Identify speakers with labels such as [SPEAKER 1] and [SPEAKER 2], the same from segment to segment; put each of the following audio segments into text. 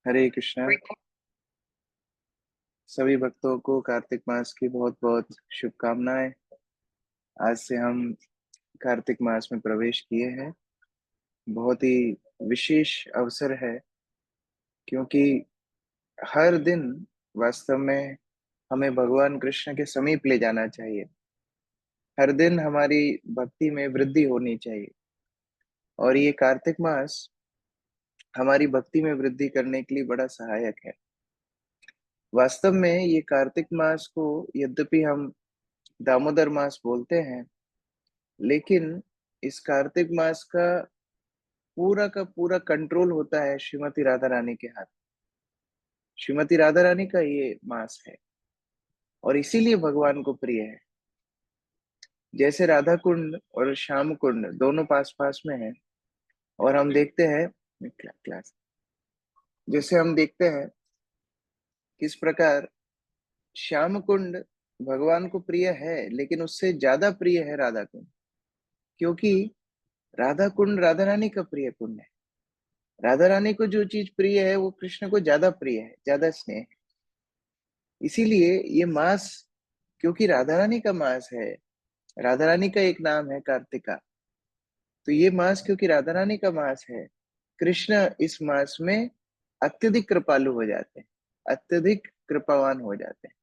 [SPEAKER 1] हरे कृष्णा। सभी भक्तों को कार्तिक मास की बहुत बहुत शुभकामनाएं। आज से हम कार्तिक मास में प्रवेश किए हैं। बहुत ही विशेष अवसर है, क्योंकि हर दिन वास्तव में हमें भगवान कृष्ण के समीप ले जाना चाहिए। हर दिन हमारी भक्ति में वृद्धि होनी चाहिए, और ये कार्तिक मास हमारी भक्ति में वृद्धि करने के लिए बड़ा सहायक है। वास्तव में ये कार्तिक मास को, यद्यपि हम दामोदर मास बोलते हैं, लेकिन इस कार्तिक मास का पूरा कंट्रोल होता है श्रीमती राधा रानी के हाथ। श्रीमती राधा रानी का ये मास है, और इसीलिए भगवान को प्रिय है। जैसे राधा कुंड और श्याम कुंड दोनों पास पास में है, और हम देखते हैं क्लास जैसे हम देखते हैं किस प्रकार श्याम कुंड भगवान को प्रिय है, लेकिन उससे ज्यादा प्रिय है राधा कुंड, क्योंकि राधा कुंड राधा रानी का प्रिय कुंड है। राधा रानी को जो चीज प्रिय है वो कृष्ण को ज्यादा प्रिय है, ज्यादा स्नेह है। इसीलिए ये मास, क्योंकि राधा रानी का मास है, राधा रानी का एक नाम है कार्तिका, तो ये मास क्योंकि राधा रानी का मास है, कृष्ण इस मास में अत्यधिक कृपालु हो जाते हैं, अत्यधिक कृपावान हो जाते हैं।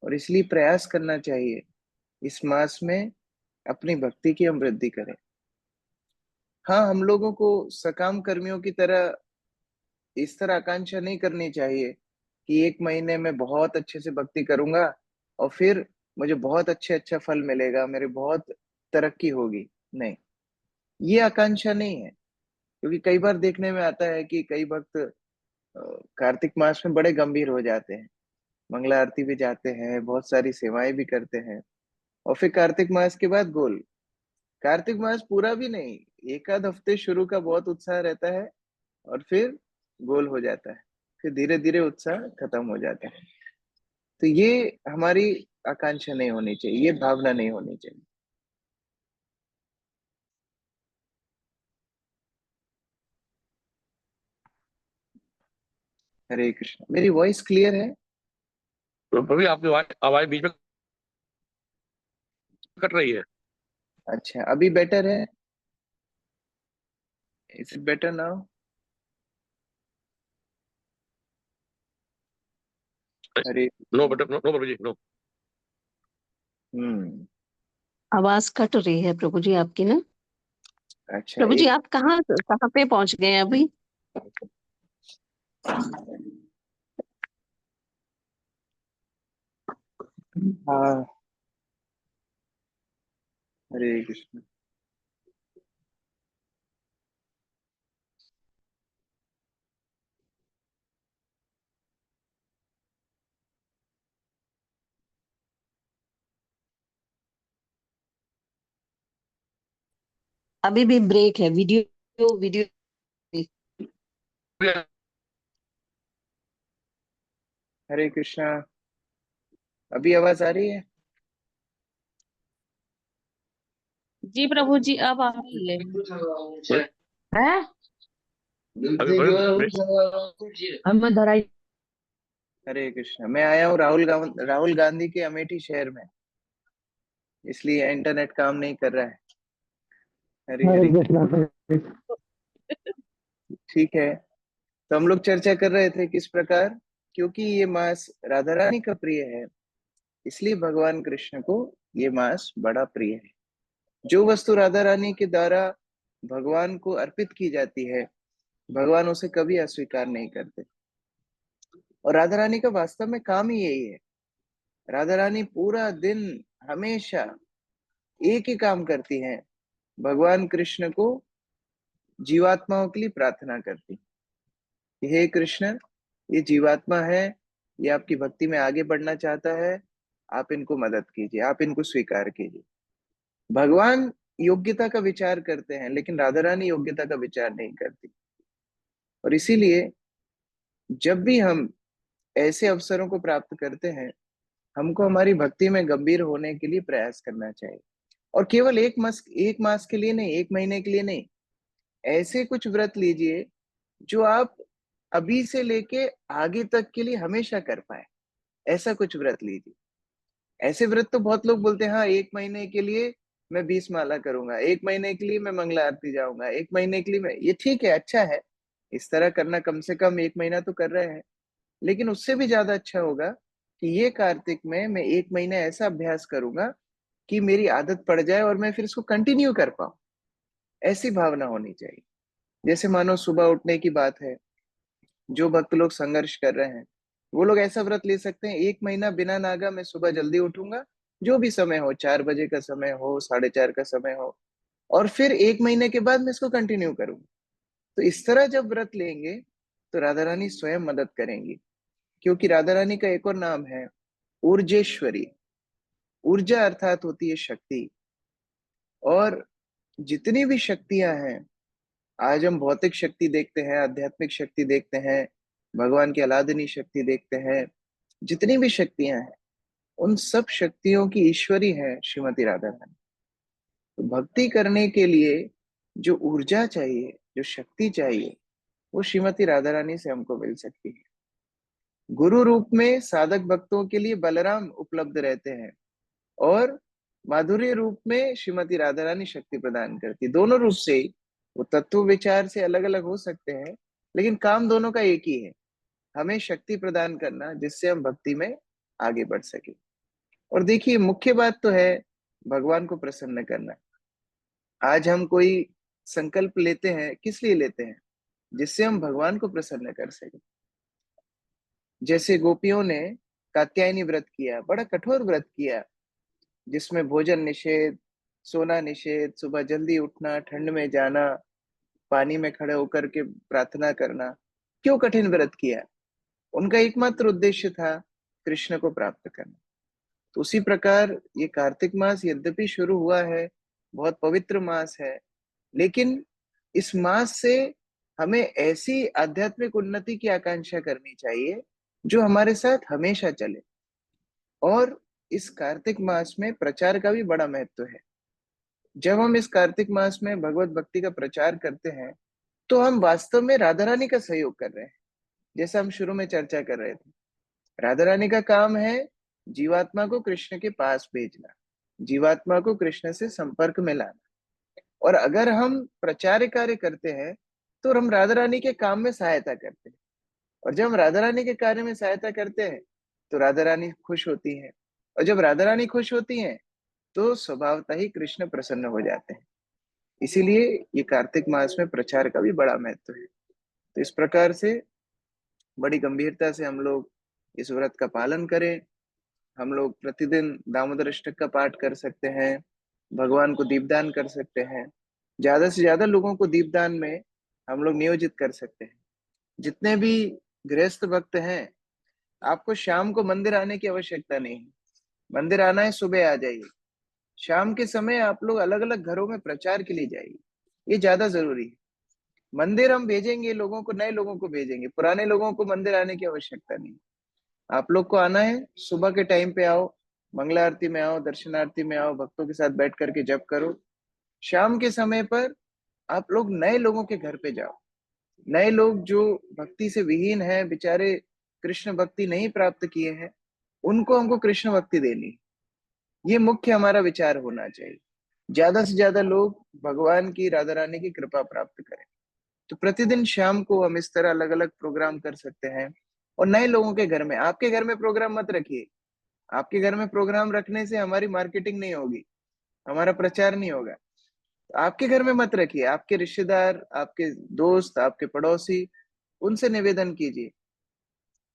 [SPEAKER 1] और इसलिए प्रयास करना चाहिए इस मास में अपनी भक्ति की हम वृद्धि करें। हाँ, हम लोगों को सकाम कर्मियों की तरह इस तरह आकांक्षा नहीं करनी चाहिए कि एक महीने में बहुत अच्छे से भक्ति करूंगा और फिर मुझे बहुत अच्छा फल मिलेगा, मेरी बहुत तरक्की होगी। नहीं, ये आकांक्षा नहीं है। क्योंकि कई बार देखने में आता है कि कई भक्त कार्तिक मास में बड़े गंभीर हो जाते हैं, मंगला आरती भी जाते हैं, बहुत सारी सेवाएं भी करते हैं, और फिर कार्तिक मास के बाद गोल। कार्तिक मास पूरा भी नहीं, एक आध हफ्ते शुरू का बहुत उत्साह रहता है, और फिर गोल हो जाता है, फिर धीरे धीरे उत्साह खत्म हो जाता है। तो ये हमारी आकांक्षा नहीं होनी चाहिए, ये भावना नहीं होनी चाहिए। हरे कृष्ण। मेरी वॉइस क्लियर है?
[SPEAKER 2] तो प्रभु आपकी आवाज आवाज बीच में कट रही है।
[SPEAKER 1] अच्छा, अभी बेटर है? Is it better now? हरे।
[SPEAKER 2] नो बट नो नो प्रभु जी नो।
[SPEAKER 1] हम्म।
[SPEAKER 3] आवाज कट रही है प्रभु जी आपकी ना।
[SPEAKER 1] अच्छा,
[SPEAKER 3] प्रभु जी
[SPEAKER 1] एक।
[SPEAKER 3] आप कहाँ कहाँ पे पहुंच गए हैं अभी?
[SPEAKER 1] हाँ। हरे कृष्ण।
[SPEAKER 3] अभी भी ब्रेक है, वीडियो वीडियो।
[SPEAKER 1] हरे कृष्णा। अभी आवाज आ रही है?
[SPEAKER 3] जी प्रभु जी अब आ रही है। हैं? हम धराई।
[SPEAKER 1] हरे कृष्णा। मैं आया हूँ राहुल गांधी के अमेठी शहर में, इसलिए इंटरनेट काम नहीं कर रहा है। हरी
[SPEAKER 4] हरे
[SPEAKER 1] हरी।
[SPEAKER 4] कृष्णा।
[SPEAKER 1] ठीक है। तो हम लोग चर्चा कर रहे थे किस प्रकार, क्योंकि ये मास राधा रानी का प्रिय है, इसलिए भगवान कृष्ण को ये मास बड़ा प्रिय है। जो वस्तु राधा रानी के द्वारा भगवान को अर्पित की जाती है, भगवान उसे कभी अस्वीकार नहीं करते। और राधा रानी का वास्तव में काम ही यही है। राधा रानी पूरा दिन हमेशा एक ही काम करती हैं, भगवान कृष्ण को जीवात्माओं के लिए प्रार्थना करती। हे कृष्ण, ये जीवात्मा है, ये आपकी भक्ति में आगे बढ़ना चाहता है, आप इनको मदद कीजिए, आप इनको स्वीकार कीजिए। भगवान योग्यता का विचार करते हैं, लेकिन राधा रानी योग्यता का विचार नहीं करती। और इसीलिए जब भी हम ऐसे अवसरों को प्राप्त करते हैं, हमको हमारी भक्ति में गंभीर होने के लिए प्रयास करना चाहिए। और केवल एक मास के लिए नहीं, एक महीने के लिए नहीं, ऐसे कुछ व्रत लीजिए जो आप अभी से लेके आगे तक के लिए हमेशा कर पाए, ऐसा कुछ व्रत लीजिए। ऐसे व्रत तो बहुत लोग बोलते हैं, हाँ 1 महीने के लिए मैं 20 माला करूंगा, 1 महीने के लिए मैं मंगला आरती जाऊंगा, 1 महीने के लिए मैं, ये ठीक है, अच्छा है, इस तरह करना, कम से कम 1 महीना तो कर रहे हैं। लेकिन उससे भी ज्यादा अच्छा होगा कि ये कार्तिक में मैं 1 महीना ऐसा अभ्यास करूंगा कि मेरी आदत पड़ जाए और मैं फिर इसको कंटिन्यू कर पाऊं। ऐसी भावना होनी चाहिए। जैसे मानो सुबह उठने की बात है, जो भक्त लोग संघर्ष कर रहे हैं वो लोग ऐसा व्रत ले सकते हैं, 1 महीना बिना नागा मैं सुबह जल्दी उठूंगा, जो भी समय हो, 4 बजे का समय हो, 4:30 का समय हो, और फिर 1 महीने के बाद मैं इसको कंटिन्यू करूंगा। तो इस तरह जब व्रत लेंगे तो राधा रानी स्वयं मदद करेंगी, क्योंकि राधा रानी का एक और नाम है ऊर्जेश्वरी। ऊर्जा अर्थात होती है शक्ति। और जितनी भी शक्तियां हैं, आज हम भौतिक शक्ति देखते हैं, आध्यात्मिक शक्ति देखते हैं, भगवान की अलादनी शक्ति देखते हैं, जितनी भी शक्तियां हैं उन सब शक्तियों की ईश्वरी है श्रीमती राधा रानी। तो भक्ति करने के लिए जो ऊर्जा चाहिए, जो शक्ति चाहिए, वो श्रीमती राधा रानी से हमको मिल सकती है। गुरु रूप में साधक भक्तों के लिए बलराम उपलब्ध रहते हैं, और माधुर्य रूप में श्रीमती राधा रानी शक्ति प्रदान करती। दोनों रूप से ही, वो तत्व विचार से अलग अलग हो सकते हैं, लेकिन काम दोनों का एक ही है, हमें शक्ति प्रदान करना जिससे हम भक्ति में आगे बढ़ सके। और देखिए, मुख्य बात तो है भगवान को प्रसन्न करना। आज हम कोई संकल्प लेते हैं, किस लिए लेते हैं? जिससे हम भगवान को प्रसन्न कर सके। जैसे गोपियों ने कात्यायनी व्रत किया, बड़ा कठोर व्रत किया, जिसमें भोजन निषेध, सोना निषेध, सुबह जल्दी उठना, ठंड में जाना, पानी में खड़े होकर के प्रार्थना करना। क्यों कठिन व्रत किया? उनका एकमात्र उद्देश्य था कृष्ण को प्राप्त करना। तो उसी प्रकार ये कार्तिक मास यद्यपि शुरू हुआ है, बहुत पवित्र मास है, लेकिन इस मास से हमें ऐसी आध्यात्मिक उन्नति की आकांक्षा करनी चाहिए जो हमारे साथ हमेशा चले। और इस कार्तिक मास में प्रचार का भी बड़ा महत्व है। जब हम इस कार्तिक मास में भगवत भक्ति का प्रचार करते हैं तो हम वास्तव में राधा रानी का सहयोग कर रहे हैं। जैसा हम शुरू में चर्चा कर रहे थे, राधा रानी का काम है जीवात्मा को कृष्ण के पास भेजना, जीवात्मा को कृष्ण से संपर्क में लाना। और अगर हम प्रचार कार्य करते हैं तो हम राधा रानी के काम में सहायता करते हैं। और जब हम राधा रानी के कार्य में सहायता करते हैं तो राधा रानी खुश होती है, और जब राधा रानी खुश होती हैं तो स्वभावतः ही कृष्ण प्रसन्न हो जाते हैं। इसीलिए ये कार्तिक मास में प्रचार का भी बड़ा महत्व है। तो इस प्रकार से बड़ी गंभीरता से हम लोग इस व्रत का पालन करें। हम लोग प्रतिदिन दामोदर अष्टक का पाठ कर सकते हैं, भगवान को दीपदान कर सकते हैं, ज्यादा से ज्यादा लोगों को दीपदान में हम लोग नियोजित कर सकते हैं। जितने भी गृहस्थ भक्त हैं, आपको शाम को मंदिर आने की आवश्यकता नहीं है। मंदिर आना है, सुबह आ जाइए। शाम के समय आप लोग अलग अलग घरों में प्रचार के लिए जाइए, ये ज्यादा जरूरी है। मंदिर हम भेजेंगे लोगों को, नए लोगों को भेजेंगे, पुराने लोगों को मंदिर आने की आवश्यकता नहीं। आप लोग को आना है, सुबह के टाइम पे आओ, मंगला आरती में आओ, दर्शनारती में आओ, भक्तों के साथ बैठ करके जप करो। शाम के समय पर आप लोग नए लोगों के घर पे जाओ। नए लोग जो भक्ति से विहीन है, बेचारे कृष्ण भक्ति नहीं प्राप्त किए हैं, उनको हमको कृष्ण भक्ति देनी। ये मुख्य हमारा विचार होना चाहिए। ज्यादा से ज्यादा लोग भगवान की, राधा रानी की कृपा प्राप्त करें। तो प्रतिदिन शाम को हम इस तरह अलग अलग प्रोग्राम कर सकते हैं। और नए लोगों के घर में, आपके घर में प्रोग्राम मत रखिए। आपके घर में प्रोग्राम रखने से हमारी मार्केटिंग नहीं होगी, हमारा प्रचार नहीं होगा। आपके घर में मत रखिए, आपके रिश्तेदार, आपके दोस्त, आपके पड़ोसी, उनसे निवेदन कीजिए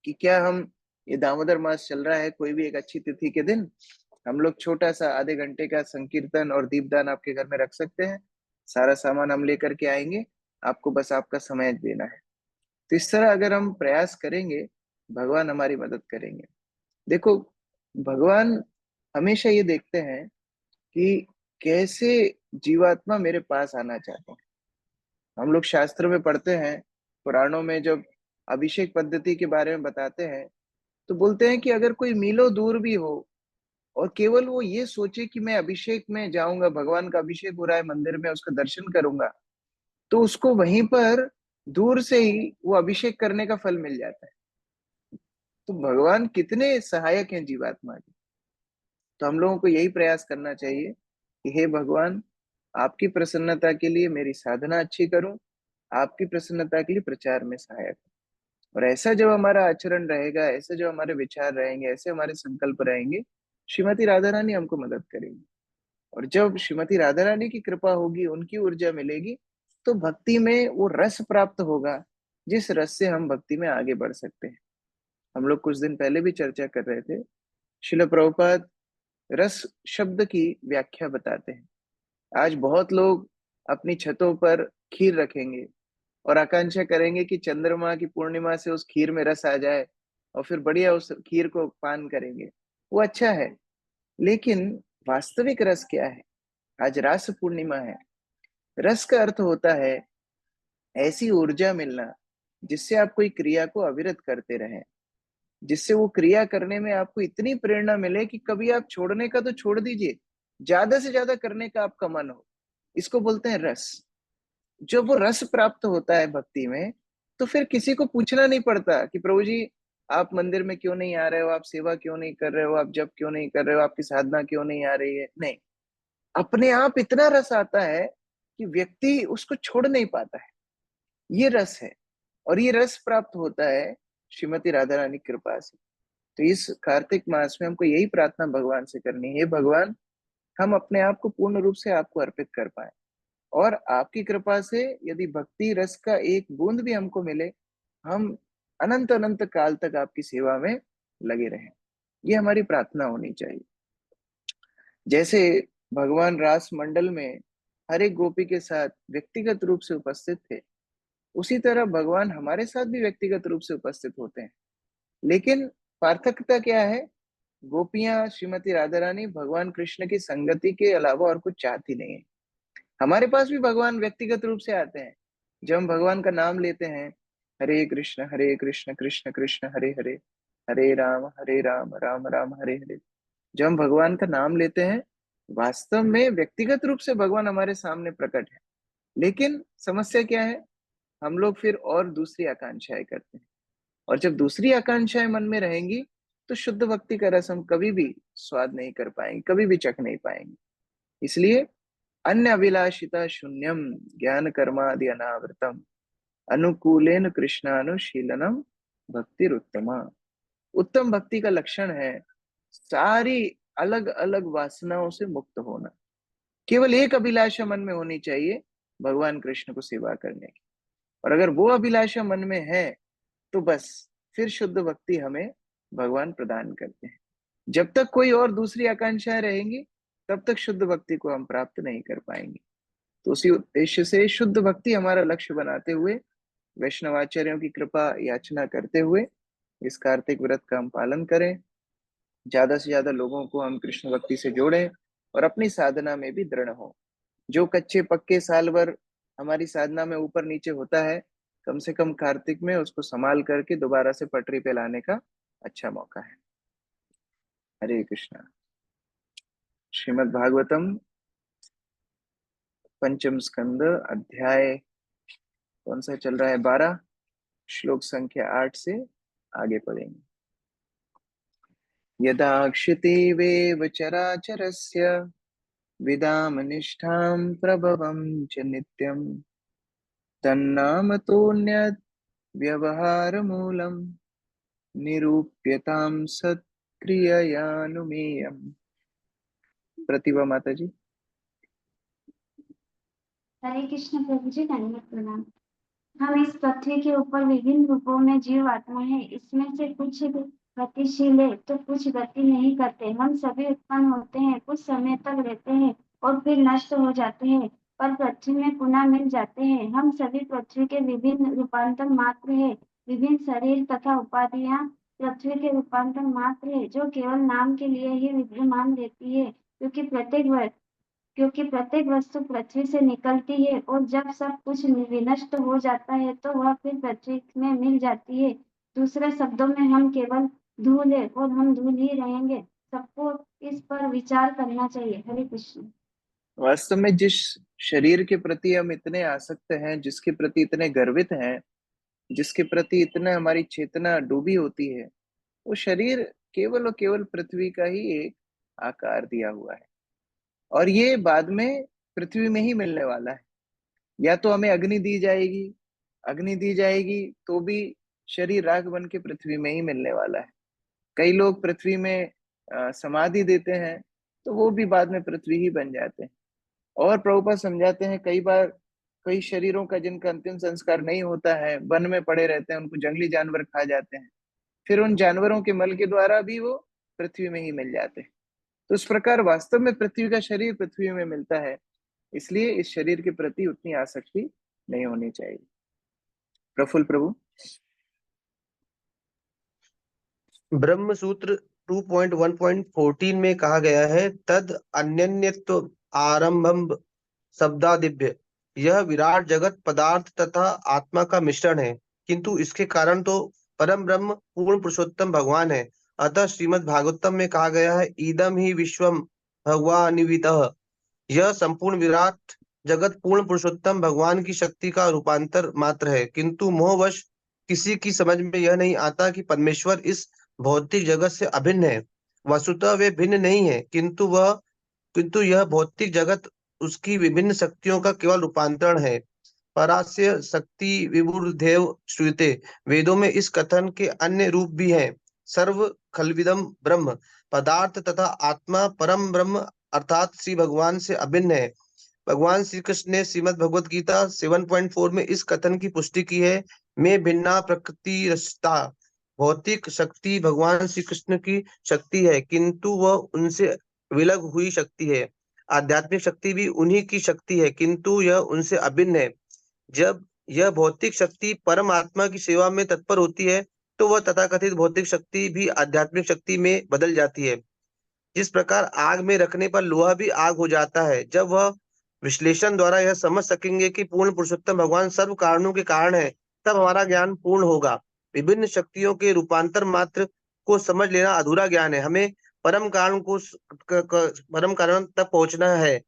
[SPEAKER 1] कि क्या हम, ये दामोदर मास चल रहा है, कोई भी एक अच्छी तिथि के दिन हम लोग छोटा सा आधे घंटे का संकीर्तन और दीपदान आपके घर में रख सकते हैं। सारा सामान हम लेकर के आएंगे, आपको बस आपका समय देना है। तो इस तरह अगर हम प्रयास करेंगे, भगवान हमारी मदद करेंगे। देखो, भगवान हमेशा ये देखते हैं कि कैसे जीवात्मा मेरे पास आना चाहते हैं। हम लोग शास्त्र में पढ़ते हैं, पुराणों में जब अभिषेक पद्धति के बारे में बताते हैं तो बोलते हैं कि अगर कोई मीलों दूर भी हो और केवल वो ये सोचे कि मैं अभिषेक में जाऊंगा, भगवान का अभिषेक हो रहा है मंदिर में, उसका दर्शन करूंगा, तो उसको वहीं पर दूर से ही वो अभिषेक करने का फल मिल जाता है। तो भगवान कितने सहायक हैं जीवात्मा के। तो हम लोगों को यही प्रयास करना चाहिए कि हे भगवान, आपकी प्रसन्नता के लिए मेरी साधना अच्छी करूं, आपकी प्रसन्नता के लिए प्रचार में सहायक हूं। और ऐसा जब हमारा आचरण रहेगा, ऐसे जो हमारे विचार रहेंगे, ऐसे हमारे संकल्प रहेंगे, श्रीमती राधा रानी हमको मदद करेंगी। और जब श्रीमती राधा रानी की कृपा होगी, उनकी ऊर्जा मिलेगी, तो भक्ति में वो रस प्राप्त होगा, जिस रस से हम भक्ति में आगे बढ़ सकते हैं। हम लोग कुछ दिन पहले भी चर्चा कर रहे थे, शिल प्रभुपाद रस शब्द की व्याख्या बताते हैं। आज बहुत लोग अपनी छतों पर खीर रखेंगे और आकांक्षा करेंगे कि चंद्रमा की पूर्णिमा से उस खीर में रस आ जाए, और फिर बढ़िया उस खीर को पान करेंगे। वो अच्छा है, लेकिन वास्तविक रस क्या है? आज रास पूर्णिमा है। रस का अर्थ होता है ऐसी ऊर्जा मिलना जिससे आप कोई क्रिया को अविरत करते रहें, जिससे वो क्रिया करने में आपको इतनी प्रेरणा मिले कि कभी आप छोड़ने का तो छोड़ दीजिए, ज्यादा से ज्यादा करने का आपका मन हो। इसको बोलते हैं रस। जब वो रस प्राप्त होता है भक्ति में, तो फिर किसी को पूछना नहीं पड़ता कि प्रभु जी, आप मंदिर में क्यों नहीं आ रहे हो, आप सेवा क्यों नहीं कर रहे हो, आप जप क्यों नहीं कर रहे हो, आपकी साधना क्यों नहीं आ रही है। नहीं, अपने आप इतना रस आता है कि व्यक्ति उसको छोड़ नहीं पाता है। ये रस है, और ये रस प्राप्त होता है श्रीमती राधा रानी की कृपा से। तो इस कार्तिक मास में हमको यही प्रार्थना भगवान से करनी है, भगवान, हम अपने आप को पूर्ण रूप से आपको अर्पित कर पाए, और आपकी कृपा से यदि भक्ति रस का एक बूंद भी हमको मिले, हम अनंत अनंत काल तक आपकी सेवा में लगे रहें। ये हमारी प्रार्थना होनी चाहिए। जैसे भगवान रास मंडल में हर एक गोपी के साथ व्यक्तिगत रूप से उपस्थित थे, उसी तरह भगवान हमारे साथ भी व्यक्तिगत रूप से उपस्थित होते हैं। लेकिन पार्थक्यता क्या है? गोपियां श्रीमती राधा रानी भगवान कृष्ण की संगति के अलावा और कुछ चाहती नहीं है। हमारे पास भी भगवान व्यक्तिगत रूप से आते हैं। जब हम भगवान का नाम लेते हैं, हरे कृष्ण कृष्ण कृष्ण हरे हरे, हरे राम राम राम हरे हरे, जब हम भगवान का नाम लेते हैं, वास्तव में व्यक्तिगत रूप से भगवान हमारे सामने प्रकट है। लेकिन समस्या क्या है? हम लोग फिर और दूसरी आकांक्षाएं करते हैं, और जब दूसरी आकांक्षाएं मन में रहेंगी, तो शुद्ध भक्ति का रस हम कभी भी स्वाद नहीं कर पाएंगे, कभी भी चख नहीं पाएंगे। इसलिए अन्य अभिलाषिता शून्यम ज्ञान कर्मादि अनावृतम अनुकूलेन कृष्णानुशीलनम भक्तिरुत्तमा। उत्तम भक्ति का लक्षण है सारी अलग अलग वासनाओं से मुक्त होना। केवल एक अभिलाषा मन में होनी चाहिए, भगवान कृष्ण को सेवा करने की। और अगर वो अभिलाषा मन में है, तो बस फिर शुद्ध भक्ति हमें भगवान प्रदान करते हैं। जब तक कोई और दूसरी आकांक्षाएं रहेंगी, तब तक शुद्ध भक्ति को हम प्राप्त नहीं कर पाएंगे। तो उसी उद्देश्य से शुद्ध भक्ति हमारा लक्ष्य बनाते हुए, वैष्णवाचार्यों की कृपा याचना करते हुए इस कार्तिक व्रत का हम पालन करें। ज्यादा से ज्यादा लोगों को हम कृष्ण भक्ति से जोड़ें, और अपनी साधना में भी दृढ़ हो। जो कच्चे पक्के साल भर हमारी साधना में ऊपर नीचे होता है, कम से कम कार्तिक में उसको संभाल करके दोबारा से पटरी पे लाने का अच्छा मौका है। हरे कृष्णा। श्रीमद् भागवतम पंचम स्कंद अध्याय कौन सा चल रहा है? 12, श्लोक संख्या 8 से आगे पढ़ेंगे। यदा क्षितिवेव चराचरस्य विदाम निष्ठां प्रभवं च नित्यं तन्नाम तोऽन्यत् व्यवहारमूलं निरूप्यतां सत्क्रिययानुमेयम्। प्रतिभा माता जी।
[SPEAKER 4] हरे कृष्ण प्रभु जी, दंडवत प्रणाम। हम इस पृथ्वी के ऊपर विभिन्न रूपों में जीव आत्मा है। इसमें से कुछ गतिशील है तो कुछ गति नहीं करते। हम सभी उत्पन्न होते हैं, कुछ समय तक रहते हैं और फिर नष्ट हो जाते हैं, पर पृथ्वी में पुनः मिल जाते हैं। हम सभी पृथ्वी के विभिन्न रूपांतर मात्र है। विभिन्न शरीर तथा उपाधियां पृथ्वी के रूपांतर मात्र है, जो केवल नाम के लिए ही विद्यमान रहती है, क्योंकि प्रत्येक वस्तु पृथ्वी से निकलती है, और जब सब कुछ विनष्ट हो जाता है तो वह फिर पृथ्वी में मिल जाती है। दूसरे शब्दों में हम केवल धूल है और हम धूल ही रहेंगे। सबको इस पर विचार करना चाहिए। हरे कृष्ण।
[SPEAKER 1] वास्तव में जिस शरीर के प्रति हम इतने आसक्त हैं, जिसके प्रति इतने गर्वित हैं, जिसके प्रति इतना हमारी चेतना डूबी होती है, वो शरीर केवल और केवल पृथ्वी का ही एक आकार दिया हुआ है और ये बाद में पृथ्वी में ही मिलने वाला है। या तो हमें अग्नि दी जाएगी तो भी शरीर राख बन के पृथ्वी में ही मिलने वाला है। कई लोग पृथ्वी में समाधि देते हैं, तो वो भी बाद में पृथ्वी ही बन जाते हैं। और प्रभुपाद समझाते हैं कई बार कई शरीरों का जिनका अंतिम संस्कार नहीं होता है, वन में पड़े रहते हैं, उनको जंगली जानवर खा जाते हैं। फिर उन जानवरों के मल के द्वारा भी वो पृथ्वी में ही मिल जाते हैं। तो इस प्रकार वास्तव में पृथ्वी का शरीर पृथ्वी में मिलता है, इसलिए इस शरीर के प्रति उतनी आसक्ति नहीं होनी चाहिए। प्रफुल्ल प्रभु।
[SPEAKER 5] ब्रह्म सूत्र 2.1.14 में कहा गया है, तद अन्यन्यत्व आरंभम शब्दादिभ्य। यह विराट जगत पदार्थ तथा आत्मा का मिश्रण है, किंतु इसके कारण तो परम ब्रह्म पूर्ण पुरुषोत्तम भगवान है। अतः श्रीमद् भागवतम में कहा गया है, इदम ही विश्वम भगवानिवितः। यह संपूर्ण विराट जगत पूर्ण पुरुषोत्तम भगवान की शक्ति का रूपांतर मात्र है, किंतु मोहवश किसी की समझ में यह नहीं आता कि परमेश्वर इस भौतिक जगत से अभिन्न है। वस्तुतः वे भिन्न नहीं है, किंतु यह भौतिक जगत उसकी विभिन्न शक्तियों का केवल रूपांतरण है। परास्य शक्ति विबुधेव श्रूयते। वेदों में इस कथन के अन्य रूप भी हैं। सर्व खलविदम ब्रह्म। पदार्थ तथा आत्मा परम ब्रह्म अर्थात श्री भगवान से अभिन्न है। भगवान श्री कृष्ण ने श्रीमद् भगवत गीता 7.4 में इस कथन की पुष्टि की है, मैं भिन्ना प्रकृति रचता। भौतिक शक्ति भगवान श्री कृष्ण की शक्ति है, किंतु वह उनसे विलग हुई शक्ति है। आध्यात्मिक शक्ति भी उन्हीं की शक्ति है, किंतु यह उनसे अभिन्न है। जब यह भौतिक शक्ति परम आत्मा की सेवा में तत्पर होती है, तो वह तथाकथित भौतिक शक्ति भी आध्यात्मिक शक्ति में बदल जाती है। जिस प्रकार आग में रखने पर लोहा भी आग हो जाता है। जब वह विश्लेषण द्वारा यह समझ सकेंगे कि पूर्ण पुरुषोत्तम भगवान सर्व कारणों के कारण है, तब हमारा ज्ञान पूर्ण होगा। विभिन्न शक्तियों के रूपांतर मात्र को समझ लेना अधूरा ज्ञान है। हमें परम कारण तक पहुंचना है।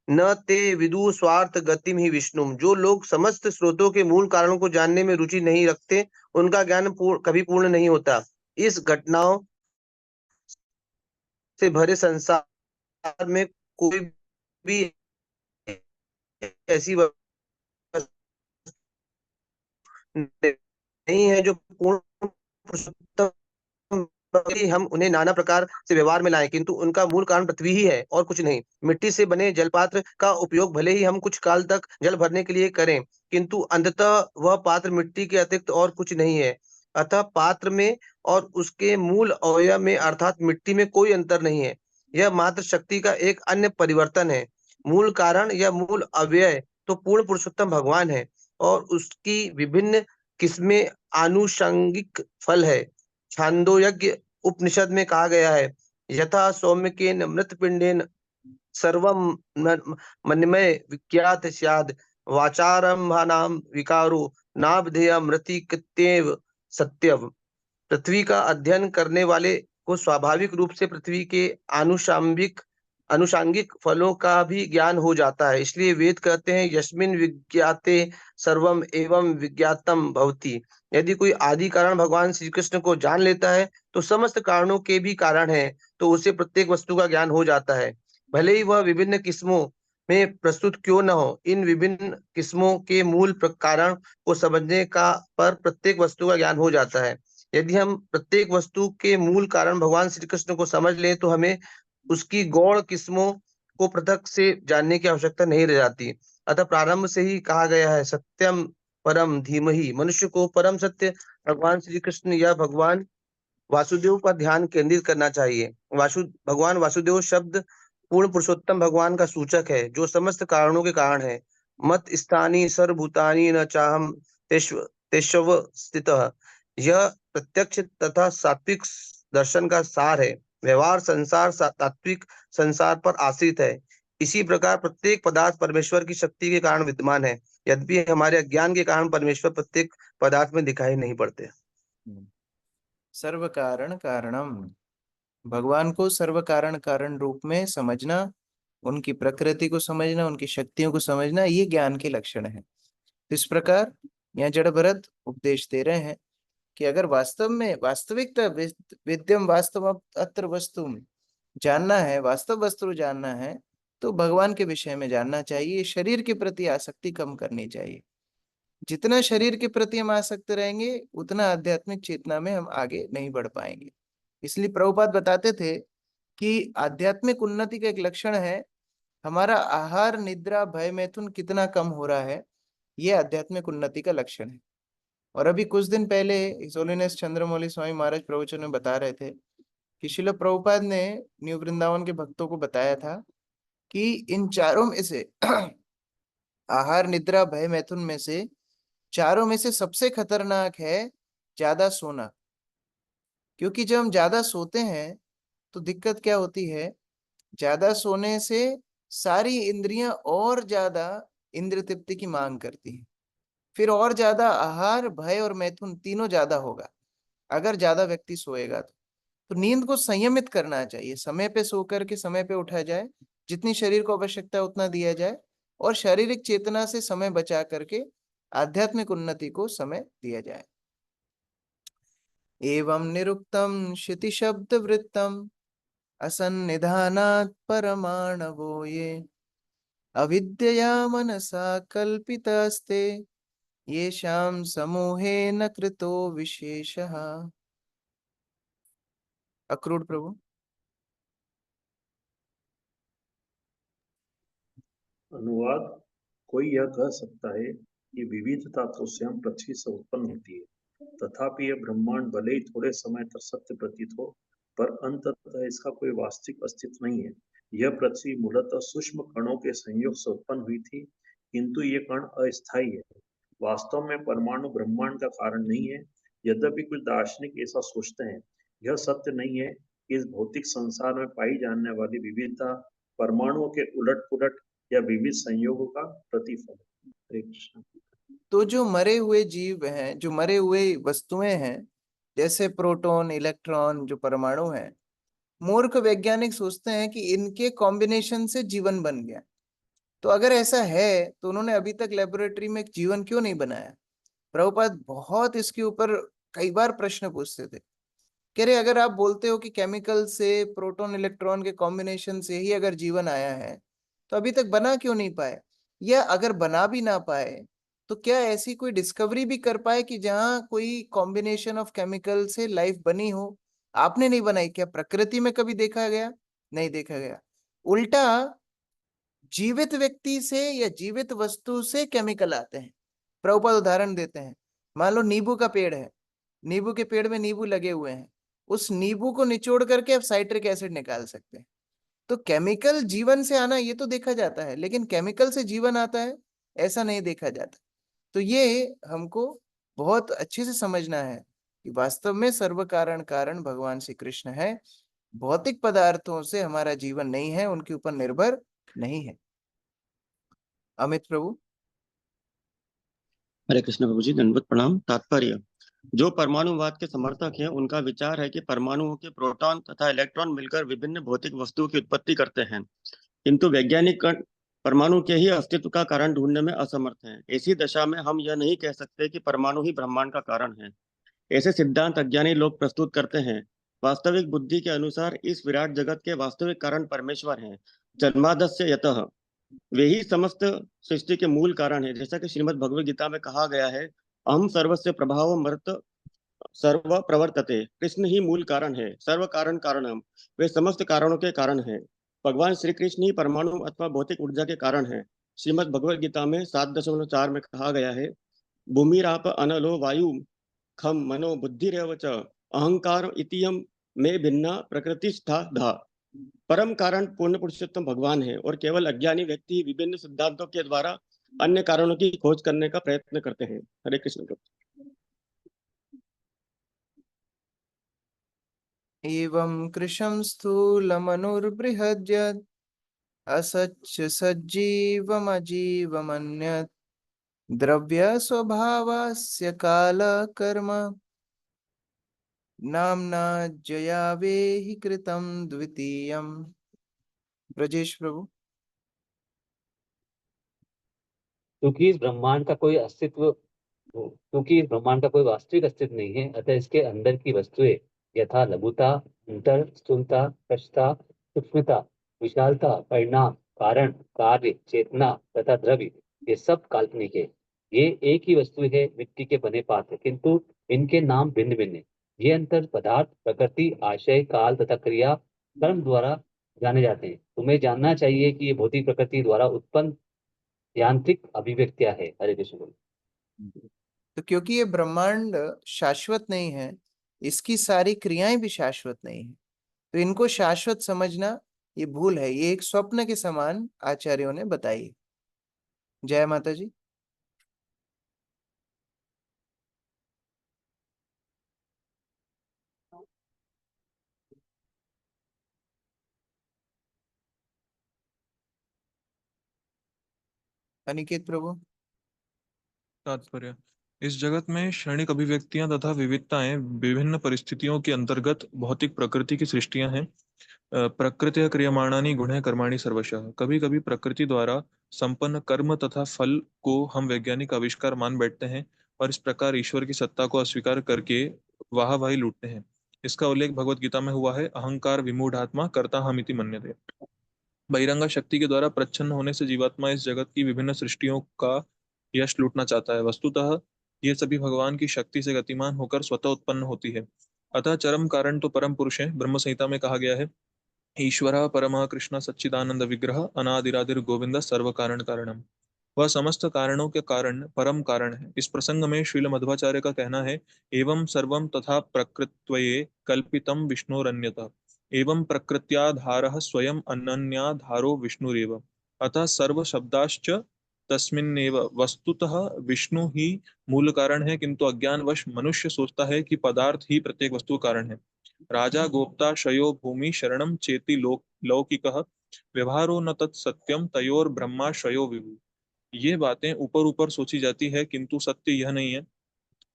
[SPEAKER 5] न ते विदु स्वार्थ गतिम ही विष्णुम। जो लोग समस्त स्रोतों के मूल कारणों को जानने में रुचि नहीं रखते, उनका ज्ञान कभी पूर्ण नहीं होता। इस घटनाओं से भरे संसार में कोई भी ऐसी वस्तु नहीं है जो पूर्ण पुरुषोत्तम, हम उन्हें नाना प्रकार से व्यवहार में लाएं, किंतु उनका मूल कारण पृथ्वी ही है और कुछ नहीं। मिट्टी से बने जलपात्र का उपयोग भले ही हम कुछ काल तक जल भरने के लिए करें, किंतु अंततः वह पात्र मिट्टी के अतिरिक्त और कुछ नहीं है। अतः पात्र में और उसके मूल अवयव में अर्थात मिट्टी में कोई अंतर नहीं है। यह मात्र शक्ति का एक अन्य परिवर्तन है। मूल कारण या मूल अव्यय तो पूर्ण पुरुषोत्तम भगवान है और उसकी विभिन्न किस्में आनुषंगिक फल है। छांदोयज्ञ उपनिषद में कहा गया है, यथा सौम्यकेन मृतपिंडेन सर्वम मनमय विज्ञात स्याद। वाचारंभानाम विकारो नाभधेय मृतिकत्येव सत्यम। पृथ्वी का अध्ययन करने वाले को स्वाभाविक रूप से पृथ्वी के आनुषांगिक फलों का भी ज्ञान हो जाता है। इसलिए वेद कहते हैं, यस्मिन विज्ञाते सर्वम एवं विज्ञातम भवति। यदि कोई आदि कारण भगवान श्री कृष्ण को जान लेता है, तो समस्त कारणों के भी कारण है, तो उसे प्रत्येक वस्तु का ज्ञान हो जाता है, भले ही वह विभिन्न किस्मों में प्रस्तुत क्यों न हो। इन विभिन्न किस्मों के मूल कारण को समझने का पर प्रत्येक वस्तु का ज्ञान हो जाता है। यदि हम प्रत्येक वस्तु के मूल कारण भगवान श्री कृष्ण को समझ लें, तो हमें उसकी गौण किस्मों को पृथक से जानने की आवश्यकता नहीं रह जाती। अतः प्रारंभ से ही कहा गया है, सत्यम परम धीमहि। मनुष्य को परम सत्य भगवान श्री कृष्ण या भगवान वासुदेव पर ध्यान केंद्रित करना चाहिए। भगवान वासुदेव शब्द पूर्ण पुरुषोत्तम भगवान का सूचक है, जो समस्त कारणों के कारण है। मत स्थानी सर्वभूतानि न चाहम तेष्व स्थितः। यह प्रत्यक्ष तथा सात्विक दर्शन का सार है। व्यवहार संसार तात्विक संसार पर आश्रित है। इसी प्रकार प्रत्येक पदार्थ परमेश्वर की शक्ति के कारण विद्यमान है, यद्यपि हमारे अज्ञान के कारण परमेश्वर प्रत्येक पदार्थ में दिखाई नहीं पड़ते।
[SPEAKER 1] सर्व कारण कारणम। भगवान को सर्व कारण कारण रूप में समझना उनकी प्रकृति को समझना, उनकी शक्तियों को समझना, ये ज्ञान के लक्षण है। इस प्रकार यहाँ जड़ भरत उपदेश दे रहे हैं कि अगर वास्तव में वास्तविकता विद्यम वास्तव अत्र वस्तु जानना है, वास्तव वस्तु जानना है, तो भगवान के विषय में जानना चाहिए। शरीर के प्रति आसक्ति कम करनी चाहिए। जितना शरीर के प्रति हम आसक्त रहेंगे उतना आध्यात्मिक चेतना में हम आगे नहीं बढ़ पाएंगे। इसलिए प्रभुपाद बताते थे कि आध्यात्मिक उन्नति का एक लक्षण है हमारा आहार, निद्रा, भय, मैथुन कितना कम हो रहा है, ये आध्यात्मिक उन्नति का लक्षण है। और अभी कुछ दिन पहले हिज होलीनेस चंद्रमौली स्वामी महाराज प्रवचन में बता रहे थे कि श्रील प्रभुपाद ने न्यू वृंदावन के भक्तों को बताया था कि इन चारों में से आहार, निद्रा, भय, मैथुन में से चारों में से सबसे खतरनाक है ज्यादा सोना। क्योंकि जब हम ज्यादा सोते हैं तो दिक्कत क्या होती है, ज्यादा सोने से सारी इंद्रियां और ज्यादा इंद्र तृप्ति की मांग करती हैं, फिर और ज्यादा आहार, भय और मैथुन तीनों ज्यादा होगा अगर ज्यादा व्यक्ति सोएगा। तो नींद को संयमित करना चाहिए, समय पे सो करके समय पे उठा जाए, जितनी शरीर को आवश्यकता है उतना दिया जाए, और शारीरिक चेतना से समय बचा करके आध्यात्मिक उन्नति को समय दिया जाए। एवं निरुक्तम क्षिति शब्द वृत्तम असन्निधानात् परमाणवो ये अविद्यया मनसा कल्पितास्ते येषां समूहेन कृतो विशेषः। अक्रूर प्रभु।
[SPEAKER 6] अनुवाद। कोई यह कह सकता है कि विविधता तो स्वयं पृथ्वी से उत्पन्न होती है, तथापि यह ब्रह्मांड भले ही थोड़े समय तक सत्य प्रतीत हो, पर अंततः इसका कोई वास्तविक अस्तित्व नहीं है। यह पृथ्वी मूलतः सूक्ष्म कणों के संयोग से उत्पन्न हुई थी, किंतु ये कण अस्थायी है। वास्तव में परमाणु ब्रह्मांड का कारण नहीं है। यद्यपि कुछ दार्शनिक ऐसा सोचते हैं, यह सत्य नहीं है कि इस भौतिक संसार में पाई जाने वाली विविधता परमाणुओं के उलट पुलट या विविध संयोगों का प्रतिफल है। हरे कृष्ण।
[SPEAKER 1] तो जो मरे हुए जीव हैं, जो मरे हुए वस्तुएं हैं, जैसे प्रोटॉन, इलेक्ट्रॉन, जो परमाणु हैं, मूर्ख वैज्ञानिक सोचते हैं कि इनके कॉम्बिनेशन से जीवन बन गया। तो अगर ऐसा है तो उन्होंने अभी तक लेबोरेटरी में जीवन क्यों नहीं बनाया? प्रभुपाद बहुत इसके ऊपर कई बार प्रश्न पूछते थे। कह रहे अगर आप बोलते हो कि केमिकल से, प्रोटॉन इलेक्ट्रॉन के कॉम्बिनेशन से ही अगर जीवन आया है, तो अभी तक बना क्यों नहीं पाए? या अगर बना भी ना पाए तो क्या ऐसी कोई डिस्कवरी भी कर पाए कि जहां कोई कॉम्बिनेशन ऑफ केमिकल से लाइफ बनी हो? आपने नहीं बनाई क्या? प्रकृति में कभी देखा गया? नहीं देखा गया। उल्टा जीवित व्यक्ति से या जीवित वस्तु से केमिकल आते हैं। प्रभुपाद उदाहरण देते हैं, मान लो नींबू का पेड़ है, नींबू के पेड़ में नींबू लगे हुए हैं, उस नींबू को निचोड़ करके आप साइट्रिक एसिड निकाल सकते हैं। तो केमिकल जीवन से आना ये तो देखा जाता है, लेकिन केमिकल से जीवन आता है ऐसा नहीं देखा जाता। तो ये हमको बहुत अच्छे से समझना है कि वास्तव में सर्व कारण कारण भगवान श्री कृष्ण है। भौतिक पदार्थों से हमारा जीवन नहीं है, उनके ऊपर निर्भर नहीं है। अमित प्रभु।
[SPEAKER 7] हरे कृष्ण प्रभु जी, दंडवत प्रणाम। तात्पर्य: जो परमाणुवाद के समर्थक हैं उनका विचार है कि परमाणुओं के प्रोटॉन तथा इलेक्ट्रॉन मिलकर विभिन्न भौतिक वस्तुओं की उत्पत्ति करते हैं, किंतु वैज्ञानिक परमाणु के ही अस्तित्व का कारण ढूंढने में असमर्थ हैं। ऐसी दशा में हम यह नहीं कह सकते कि परमाणु ही ब्रह्मांड का कारण है। ऐसे सिद्धांत अज्ञानी लोग प्रस्तुत करते हैं। वास्तविक बुद्धि के अनुसार इस विराट जगत के वास्तविक कारण परमेश्वर हैं। जन्मादस्य यतः, वे ही समस्त सृष्टि के मूल कारण है। जैसा कि श्रीमद् भगवद गीता में कहा गया है, अहम सर्वस्य प्रभाव मर्त सर्व प्रवर्तते। कृष्ण ही मूल कारण है, सर्व कारण कारणम, वे समस्त कारणों के कारण है। भगवान श्री कृष्ण ही परमाणु अथवा भौतिक ऊर्जा के कारण है। श्रीमद् भगवद गीता में 7.4 में कहा गया है, भूमिराप अनलो वायु खम मनो बुद्धिरेव च अहंकार इतियम में भिन्ना प्रकृतिस्था धा। परम कारण पूर्ण पुरुषोत्तम भगवान है, और केवल अज्ञानी व्यक्ति विभिन्न सिद्धांतों के द्वारा अन्य कारणों की खोज करने का प्रयत्न करते हैं। हरे कृष्ण।
[SPEAKER 1] एवं कृशं स्थूलमनुर्बृहद्यत् असच्च सज्जीवमजीवमन्यत् द्रव्य स्वभावस्य काल कर्म नामना जयावेहि कृतं द्वितीयम्। ब्रजेश प्रभु।
[SPEAKER 8] क्योंकि इस ब्रह्मांड का कोई वास्तविक अस्तित्व नहीं है, अतः इसके अंदर की वस्तुएं यथा लघुता, अंतर, स्थूलता, प्रस्थता, सूक्ष्मता, विशालता, परिणाम, कारण, कार्य, चेतना तथा द्रव्य, ये सब काल्पनिक है। ये एक ही वस्तु है, मिट्टी के बने पात्र, किंतु इनके नाम भिन्न भिन्न है। ये अंतर पदार्थ, प्रकृति, आशय, काल तथा क्रिया, कर्म द्वारा जाने जाते हैं। तुम्हें जानना चाहिए कि ये भौतिक प्रकृति द्वारा उत्पन्न यांत्रिक अभिव्यक्तियां है। हरे कृष्ण बोलो।
[SPEAKER 1] तो क्योंकि ये ब्रह्मांड शाश्वत नहीं है, इसकी सारी क्रियाएं भी शाश्वत नहीं है, तो इनको शाश्वत समझना ये भूल है। ये एक स्वप्न के समान आचार्यों ने बताई। जय माता जी। अनिकेत प्रभु।
[SPEAKER 9] तात्पर्य। इस जगत में क्षणिक अभिव्यक्तियां तथा विविधताएं विभिन्न परिस्थितियों के अंतर्गत भौतिक प्रकृति की सृष्टियां हैं। प्रकृति क्रियमाणानि गुणः कर्माणि सर्वशः। कभी कभी प्रकृति द्वारा संपन्न कर्म तथा फल को हम वैज्ञानिक आविष्कार मान बैठते हैं और इस प्रकार ईश्वर की सत्ता को अस्वीकार करके वाहवाही लूटते हैं। इसका उल्लेख भगवत गीता में हुआ है, अहंकार विमूढ़ात्मा कर्ता हमिति मन्यते। बहिरंगा शक्ति के द्वारा प्रच्छन्न होने से जीवात्मा इस जगत की विभिन्न सृष्टियों का यश लूटना चाहता है। वस्तुतः ये सभी भगवान की शक्ति से गतिमान होकर स्वतः उत्पन्न होती है। अतः चरम कारण तो परम पुरुष है। ब्रह्म संहिता में कहा गया है, ईश्वर परम कृष्ण सच्चिदानंद विग्रह अनादिरादिर गोविंद सर्व कारण कारणम। वह समस्त कारणों के कारण परम कारण है। इस प्रसंग में श्रील मध्वाचार्य का कहना है, एवं सर्वम तथा प्रकृत्वये कल्पितम विष्णुरन्यतः एवं प्रकृत्याधारः स्वयं अनन्याधारो विष्णुरेव। अतः सर्व शब्दाश्च तस्मिन्नेव। वस्तुतः विष्णु ही मूल कारण है, किंतु अज्ञानवश मनुष्य सोचता है कि पदार्थ ही प्रत्येक वस्तु कारण है। राजा गोप्ता शयो भूमि शरणम चेति लौकिकः व्यवहारो न तत्सत्यम तयोर ब्रह्माश्रयो विभु। ये बातें ऊपर ऊपर सोची जाती है, किंतु सत्य यह नहीं है।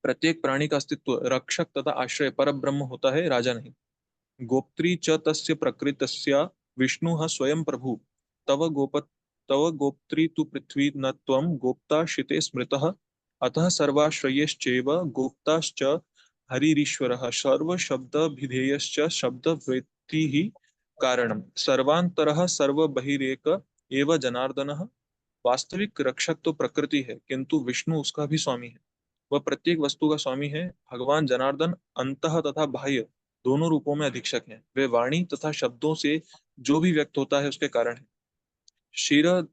[SPEAKER 9] प्रत्येक प्राणी का अस्तित्व रक्षक तथा आश्रय पर ब्रह्म होता है, राजा नहीं। गोप्त्री च तस्य प्रकृतस्य विष्णुः स्वयं प्रभु। तव गोप्त्री तु पृथ्वी न त्वं गोप्ता शिते स्मृतः। अतः सर्वाश्रयश्चैव गोप्ताश्च हरिरीश्वरः। सर्वशब्दभिधेयश्च शब्दवृत्तिः कारणम्। सर्वान्तरः सर्वबहिरेक एव जनार्दनः। वास्तविक रक्षक तो प्रकृति है, किंतु विष्णु उसका भी स्वामी है। वह प्रत्येक वस्तु का स्वामी है। भगवान जनार्दन अंतः तथा बाह्य दोनों रूपों में अधीक्षक हैं। वे वाणी तथा शब्दों से जो भी व्यक्त होता है उसके कारण है। शिर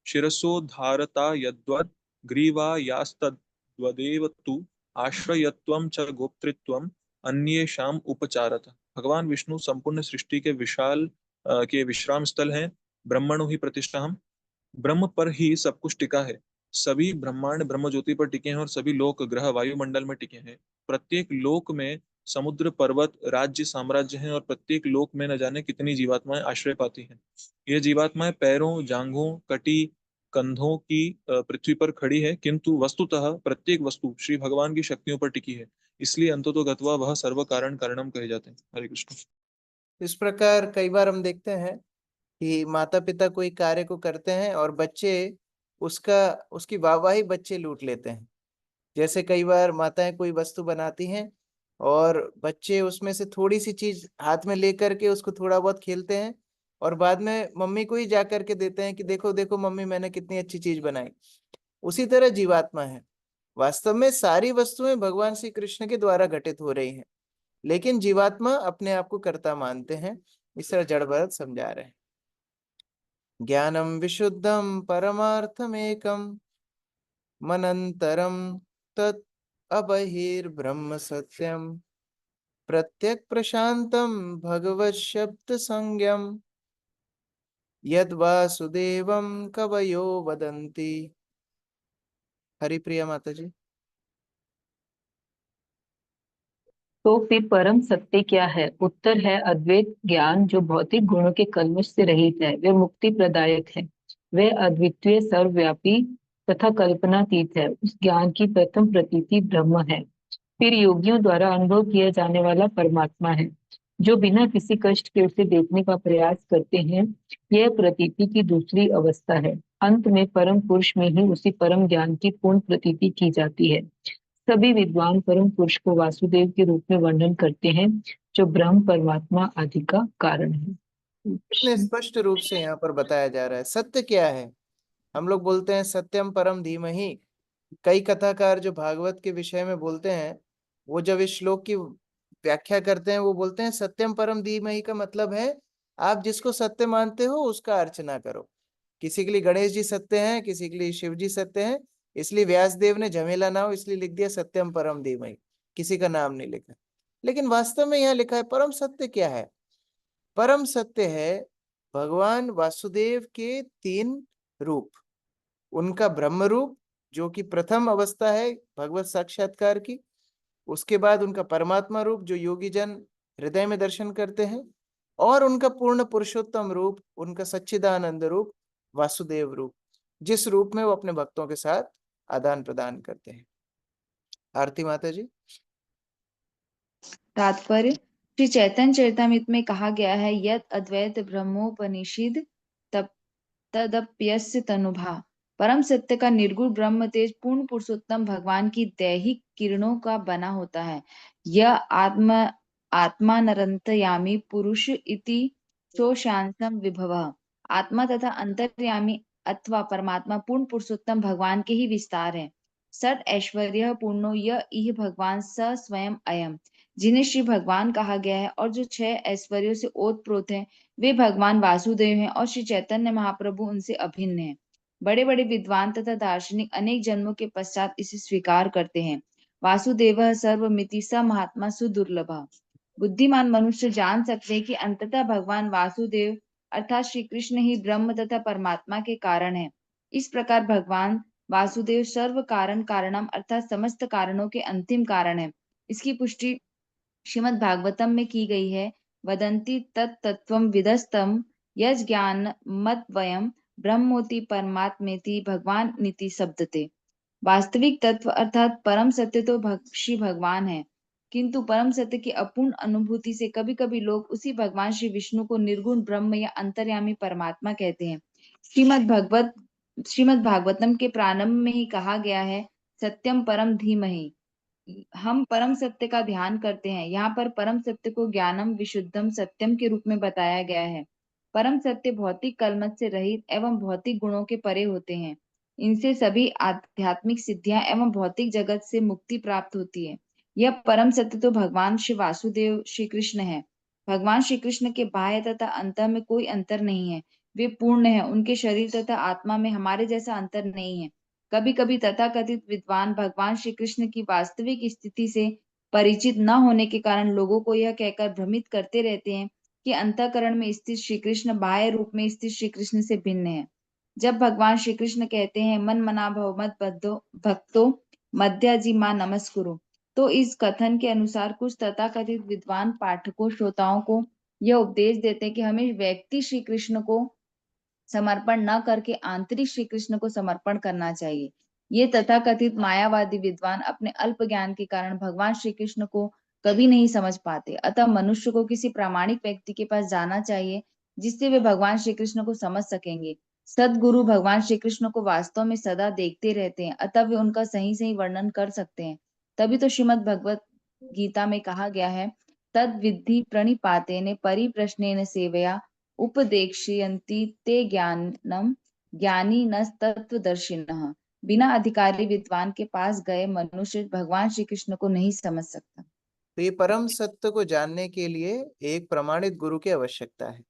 [SPEAKER 9] शिरसोद्धारता यद्वद् ग्रीवायास्तद्वदेव तु आश्रयत्वं च गोप्तृत्वम् अन्येषाम् उपचारतः। भगवान विष्णु संपूर्ण सृष्टि के विश्राम स्थल हैं। ब्रह्मणो ही प्रतिष्ठाहम्। ब्रह्म पर ही सब कुछ टिका है। सभी ब्रह्मांड ब्रह्म ज्योति पर टिके हैं और सभी लोक ग्रह वायुमंडल में टिके हैं। प्रत्येक लोक में समुद्र पर्वत राज्य साम्राज्य हैं और प्रत्येक लोक में न जाने कितनी जीवात्माएं आश्रय पाती हैं। ये जीवात्माएं पैरों, जांघों, कटी, कंधों की पृथ्वी पर खड़ी है, किंतु वस्तुतः प्रत्येक वस्तु श्री भगवान की शक्तियों पर टिकी है। इसलिए अंततो गत्वा वह सर्व कारण कारणम कहे जाते हैं। हरे कृष्ण।
[SPEAKER 1] इस प्रकार कई बार हम देखते हैं कि माता पिता कोई कार्य को करते हैं और बच्चे उसकी वाहवाही बच्चे लूट लेते हैं। जैसे कई बार माताएं कोई वस्तु बनाती हैं और बच्चे उसमें से थोड़ी सी चीज हाथ में लेकर के उसको थोड़ा बहुत खेलते हैं और बाद में मम्मी को ही जा करके देते हैं कि देखो देखो मम्मी मैंने कितनी अच्छी चीज बनाई। उसी तरह जीवात्मा है। वास्तव में सारी वस्तुएं भगवान श्री कृष्ण के द्वारा घटित हो रही हैं, लेकिन जीवात्मा अपने आप को कर्ता मानते हैं। इस तरह जड़ भरत समझा रहे हैं। ज्ञानम विशुद्धम परमार्थमेकम मनंतरम तत् अबहिर्ब्रह्म सत्यम प्रत्यक प्रशांतम भगवत शब्द संज्ञम यद वासुदेवम कवयो वदन्ति। हरिप्रिया माता जी।
[SPEAKER 3] तो फिर परम सत्य क्या है? उत्तर है अद्वैत ज्ञान, जो भौतिक गुणों के कल्मश से रहित है। वे मुक्ति प्रदायक है। वे अद्वितीय, सर्वव्यापी तथा कल्पनातीत है। उस ज्ञान की प्रथम प्रतीति ब्रह्म है। फिर योगियों द्वारा अनुभव किया जाने वाला परमात्मा है, जो बिना किसी कष्ट के उसे देखने का प्रयास करते हैं। यह प्रतीति की दूसरी अवस्था है। अंत में परम पुरुष में ही उसी परम ज्ञान की पूर्ण प्रतीति की जाती है। सभी विद्वान परम पुरुष को वासुदेव के रूप में वर्णन करते हैं, जो ब्रह्म परमात्मा आदि का कारण है।
[SPEAKER 1] इतने स्पष्ट रूप से यहाँ पर बताया जा रहा है सत्य क्या है। हम लोग बोलते हैं सत्यम परम धीमहि। कई कथाकार जो भागवत के विषय में बोलते हैं, वो जब इस श्लोक की व्याख्या करते हैं वो बोलते हैं सत्यम परम धीमहि का मतलब है आप जिसको सत्य मानते हो उसका अर्चना करो। किसी के लिए गणेश जी सत्य हैं, किसी के लिए शिव जी सत्य हैं, इसलिए व्यास देव ने झमेला ना हो इसलिए लिख दिया सत्यम परम धीमहि, किसी का नाम नहीं लिखा। लेकिन वास्तव में यहाँ लिखा है परम सत्य क्या है। परम सत्य है भगवान वासुदेव के 3 रूप। उनका ब्रह्म रूप जो कि प्रथम अवस्था है भगवत साक्षात्कार की, उसके बाद उनका परमात्मा रूप जो योगी जन हृदय में दर्शन करते हैं, और उनका पूर्ण पुरुषोत्तम रूप, उनका सच्चिदानंद रूप, वासुदेव रूप, जिस रूप में वो अपने भक्तों के साथ आदान प्रदान करते हैं। आरती माता जी।
[SPEAKER 10] तात्पर्य श्री चैतन्य चरितमृत में कहा गया है यत अद्वैत ब्रह्मोपनिषद तदप्यस्य तनुभा। परम सत्य का निर्गुण ब्रह्म तेज पूर्ण पुरुषोत्तम भगवान की दैहिक किरणों का बना होता है। यह आत्मा नरंतयामी पुरुष इति शोशांसम विभवः। आत्मा तथा अंतर्यामी अथवा परमात्मा पूर्ण पुरुषोत्तम भगवान के ही विस्तार है। सत ऐश्वर्य पूर्णो य इह भगवान स स्वयं अयम। जिन्हें श्री भगवान कहा गया है और जो 6 ऐश्वर्यों से ओतप्रोत है वे भगवान वासुदेव हैं और श्री चैतन्य महाप्रभु उनसे अभिन्न हैं। बड़े बड़े विद्वान तथा दार्शनिक अनेक जन्मों के पश्चात इसे स्वीकार करते हैं। वासुदेव सर्वमिति स महात्मा सुदुर्लभ। बुद्धिमान मनुष्य जान सकते हैं कि अंततः भगवान वासुदेव अर्थात श्री कृष्ण ही ब्रह्म तथा परमात्मा के कारण है। इस प्रकार भगवान वासुदेव सर्व कारण कारणम अर्थात समस्त कारणों के अंतिम कारण है। इसकी पुष्टि श्रीमद् भागवतम में की गई है। वदंती तत्तत्वं विदस्तम यज् ज्ञान मद्वयम ब्रह्मोति परमात्मेति भगवान नीति शब्दते। वास्तविक तत्व अर्थात परम सत्य तो श्री भगवान है, किंतु परम सत्य की अपूर्ण अनुभूति से कभी कभी लोग उसी भगवान श्री विष्णु को निर्गुण ब्रह्म या अंतर्यामी परमात्मा कहते हैं। श्रीमद् भागवतम के प्रारंभ में ही कहा गया है सत्यम परम धीमहि। हम परम सत्य का ध्यान करते हैं। यहाँ पर परम सत्य को ज्ञानम विशुद्धम सत्यम के रूप में बताया गया है। परम सत्य भौतिक कलमश से रहित एवं भौतिक गुणों के परे होते हैं। इनसे सभी आध्यात्मिक सिद्धियां एवं भौतिक जगत से मुक्ति प्राप्त होती है। यह परम सत्य तो भगवान श्री वासुदेव श्री कृष्ण है। भगवान श्री कृष्ण के बाह्य तथा अंतर में कोई अंतर नहीं है। वे पूर्ण है। उनके शरीर तथा आत्मा में हमारे जैसा अंतर नहीं है। कभी कभी तथाकथित विद्वान भगवान श्री कृष्ण की वास्तविक स्थिति से परिचित न होने के कारण लोगों को यह कहकर भ्रमित करते रहते हैं कि अंतःकरण में स्थित श्री कृष्ण बाह्य रूप में स्थित श्री कृष्ण से भिन्न है। जब भगवान श्री कृष्ण कहते हैं मन मना भव मत भक्तो मध्याजी मां नमस्कुरु, तो इस कथन के अनुसार कुछ तथाकथित विद्वान पाठकों श्रोताओं को यह उपदेश देते हैं कि हमें व्यक्ति श्री कृष्ण को समर्पण न करके आंतरिक श्री कृष्ण को समर्पण करना चाहिए। ये तथाकथित मायावादी विद्वान अपने अल्प ज्ञान के कारण भगवान श्री कृष्ण को कभी नहीं समझ पाते। अतः मनुष्य को किसी प्रामाणिक व्यक्ति के पास जाना चाहिए जिससे वे भगवान श्री कृष्ण को समझ सकेंगे। सदगुरु भगवान श्री कृष्ण को वास्तव में सदा देखते रहते हैं, अतः वे उनका सही सही वर्णन कर सकते हैं। तभी तो श्रीमद् भगवत गीता में कहा गया है तद विद्धि प्रणिपातेन परिप्रश्नेन सेवया उपदेक्ष्यन्ति ते ज्ञानम ज्ञानी न तत्वदर्शिनः। बिना अधिकारी विद्वान के पास गए मनुष्य भगवान श्री कृष्ण को नहीं समझ सकता।
[SPEAKER 1] तो ये परम सत्य को जानने के लिए एक प्रमाणित गुरु की आवश्यकता है,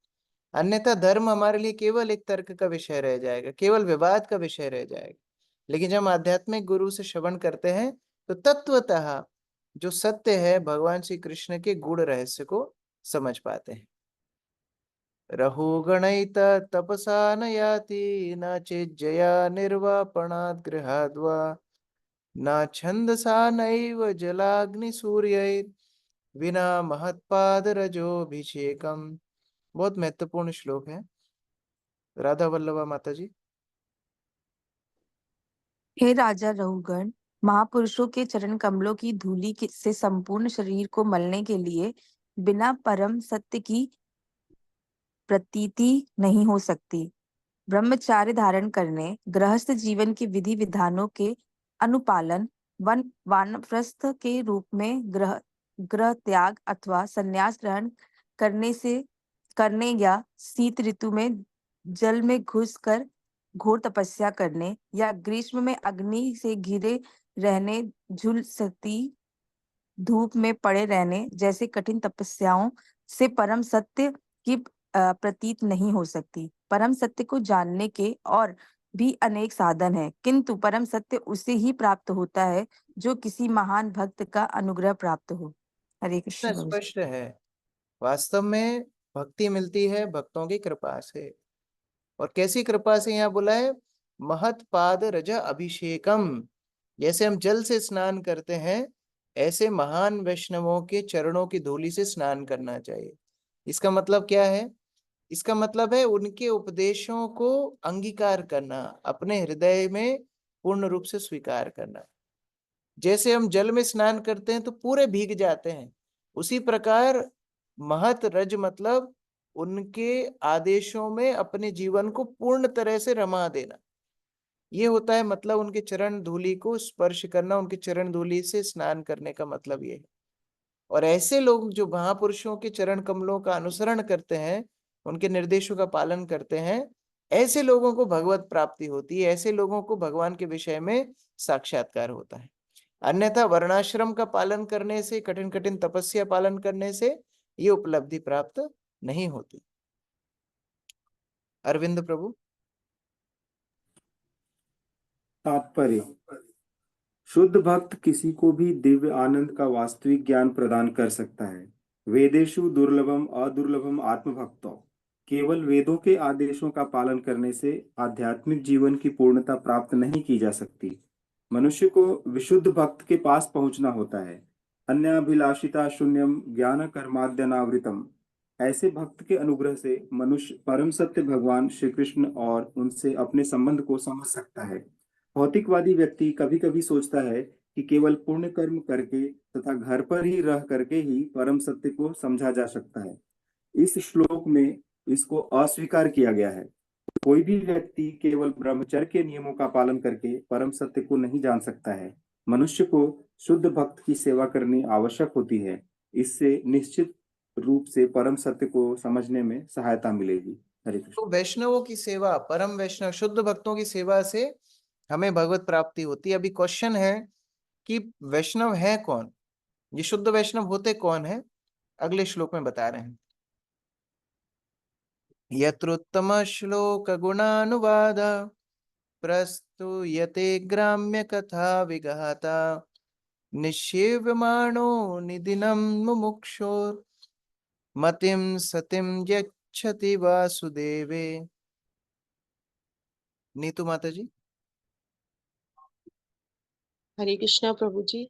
[SPEAKER 1] अन्यथा धर्म हमारे लिए केवल एक तर्क का विषय रह जाएगा, केवल विवाद का विषय रह जाएगा। लेकिन जब हम आध्यात्मिक गुरु से श्रवण करते हैं तो तत्वतः जो सत्य है भगवान श्री कृष्ण के गूढ़ रहस्य को समझ पाते हैं। रहुगणैत तपसा न याति न चेज्जया निर्वापणात् गृहाद्वा न छन्दसा नैव जलाग्नि सूर्यैर् विना महत्पाद रजोभिषेकम। बहुत महत्वपूर्ण श्लोक है। राधा वल्लभा माता जी।
[SPEAKER 11] हे राजा रहुगण, महापुरुषों के चरण कमलों की धूलि से संपूर्ण शरीर को मलने के लिए बिना परम सत्य की प्रतीति नहीं हो सकती। ब्रह्मचार्य धारण करने, गृहस्थ जीवन के विधि विधानों के अनुपालन, वानप्रस्थ के रूप में ग्रह त्याग अथवा संन्यास ग्रहण करने या शीत ऋतु में जल में घुसकर घोर तपस्या करने या ग्रीष्म में अग्नि से घिरे रहने, झुलसती धूप में पड़े रहने जैसे कठिन तपस्याओं से परम सत्य की प्रतीत नहीं हो सकती। परम सत्य को जानने के और भी अनेक साधन हैं, किंतु परम सत्य उसे ही प्राप्त होता है जो किसी महान भक्त का अनुग्रह प्राप्त हो। हरे कृष्ण।
[SPEAKER 1] इतना स्पष्ट है। वास्तव में भक्ति मिलती है भक्तों की कृपा से। और कैसी कृपा से यहाँ बोला है? महत पाद रज अभिषेकम। जैसे हम जल से स्नान करते हैं, ऐसे महान वैष्णवों के चरणों की धूलि से स्नान करना चाहिए। इसका मतलब क्या है? इसका मतलब है उनके उपदेशों को अंगीकार करना, अपने हृदय में पूर्ण रूप से स्वीकार करना। जैसे हम जल में स्नान करते हैं तो पूरे भीग जाते हैं, उसी प्रकार महत रज मतलब उनके आदेशों में अपने जीवन को पूर्ण तरह से रमा देना। ये होता है मतलब उनके चरण धूलि को स्पर्श करना, उनके चरण धूलि से स्नान करने का मतलब ये है। और ऐसे लोग जो महापुरुषों के चरण कमलों का अनुसरण करते हैं, उनके निर्देशों का पालन करते हैं, ऐसे लोगों को भगवत प्राप्ति होती है, ऐसे लोगों को भगवान के विषय में साक्षात्कार होता है। अन्यथा वर्णाश्रम का पालन करने से, कठिन कठिन तपस्या पालन करने से ये उपलब्धि प्राप्त नहीं होती। अरविंद प्रभु।
[SPEAKER 12] तात्पर्य: शुद्ध भक्त किसी को भी दिव्य आनंद का वास्तविक ज्ञान प्रदान कर सकता है। वेदेषु दुर्लभम अदुर्लभम आत्मभक्तो। केवल वेदों के आदेशों का पालन करने से आध्यात्मिक जीवन की पूर्णता प्राप्त नहीं की जा सकती। मनुष्य को विशुद्ध भक्त के पास पहुंचना होता है। अन्याभिलाषिता शून्यम ज्ञान कर्माद्यनावृतम। ऐसे भक्त के अनुग्रह से मनुष्य परम सत्य भगवान श्री कृष्ण और उनसे अपने संबंध को समझ सकता है। भौतिकवादी व्यक्ति कभी कभी सोचता है कि केवल पुण्य कर्म करके तथा घर पर ही रह करके ही परम सत्य को समझा जा सकता है। इस श्लोक में इसको अस्वीकार किया गया है। कोई भी व्यक्ति केवल ब्रह्मचर्य के नियमों का पालन करके परम सत्य को नहीं जान सकता है। मनुष्य को शुद्ध भक्त की सेवा करनी आवश्यक होती है। इससे निश्चित रूप से परम सत्य को समझने में सहायता मिलेगी। हरे कृष्ण।
[SPEAKER 1] तो वैष्णवों की सेवा, परम वैष्णव शुद्ध भक्तों की सेवा से हमें भगवत प्राप्ति होती है। अभी क्वेश्चन है कि वैष्णव है कौन, ये शुद्ध वैष्णव होते कौन है? अगले श्लोक में बता रहे हैं। यत्रोत्तम श्लोक गुणानुवाद प्रस्तुयते ग्राम्य कथा विघाता निषेव्यमाणो निदिनं मुमुक्षोर मतिं सतिं यच्छति वासुदेवे। नीतू माता जी।
[SPEAKER 13] हरे कृष्णा प्रभु जी।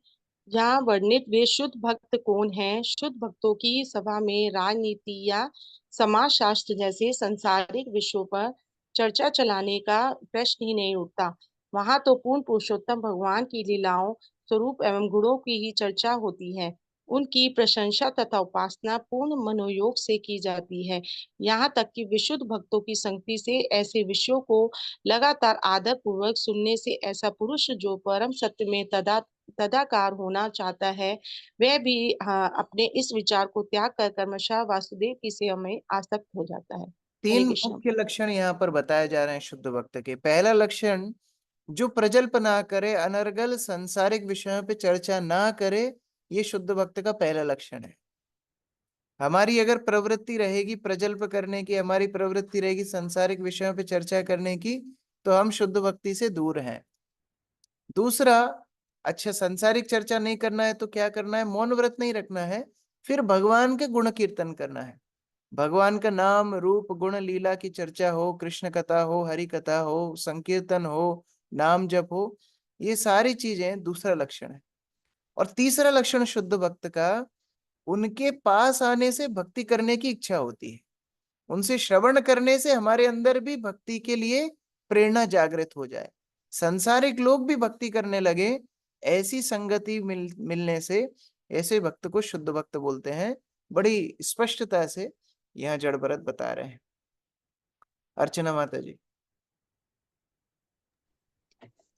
[SPEAKER 13] यहाँ वर्णित वे शुद्ध भक्त कौन हैं? शुद्ध भक्तों की सभा में राजनीति या समाजशास्त्र जैसे सांसारिक विषयों पर चर्चा चलाने का प्रश्न ही नहीं उठता। वहां तो पूर्ण पुरुषोत्तम भगवान की लीलाओं, स्वरूप एवं गुणों की ही चर्चा होती है। उनकी प्रशंसा तथा उपासना पूर्ण मनोयोग से की जाती है। यहाँ तक कि विशुद्ध भक्तों की संगति से ऐसे विषयों को लगातार आदर पूर्वक सुनने से ऐसा पुरुष जो परम सत्य में तदाकार होना चाहता है, वह भी अपने इस विचार को त्याग कर क्रमशः वासुदेव की सेवा में आसक्त हो जाता है।
[SPEAKER 1] तीन मुख्य लक्षण यहाँ पर बताए जा रहे हैं शुद्ध भक्त के। पहला लक्षण, जो प्रजल्प ना करे, अनर्गल सांसारिक विषयों पे चर्चा ना करे, ये शुद्ध भक्त का पहला लक्षण है। हमारी अगर प्रवृत्ति रहेगी प्रजल्प करने की, हमारी प्रवृत्ति रहेगी सांसारिक विषयों पे चर्चा करने की, तो हम शुद्ध भक्ति से दूर हैं। दूसरा, अच्छा सांसारिक चर्चा नहीं करना है तो क्या करना है? मौन व्रत नहीं रखना है, फिर भगवान के गुण कीर्तन करना है। भगवान का नाम रूप गुण लीला की चर्चा हो, कृष्ण कथा हो, हरि कथा हो, संकीर्तन हो, नाम जप हो, ये सारी चीजें दूसरा लक्षण है। और तीसरा लक्षण शुद्ध भक्त का, उनके पास आने से भक्ति करने की इच्छा होती है। उनसे श्रवण करने से हमारे अंदर भी भक्ति के लिए प्रेरणा जागृत हो जाए, संसारिक लोग भी भक्ति करने लगे। ऐसी संगति मिलने से ऐसे भक्त को शुद्ध भक्त बोलते हैं। बड़ी स्पष्टता से यहाँ जड़ भरत बता रहे हैं। अर्चना माता जी।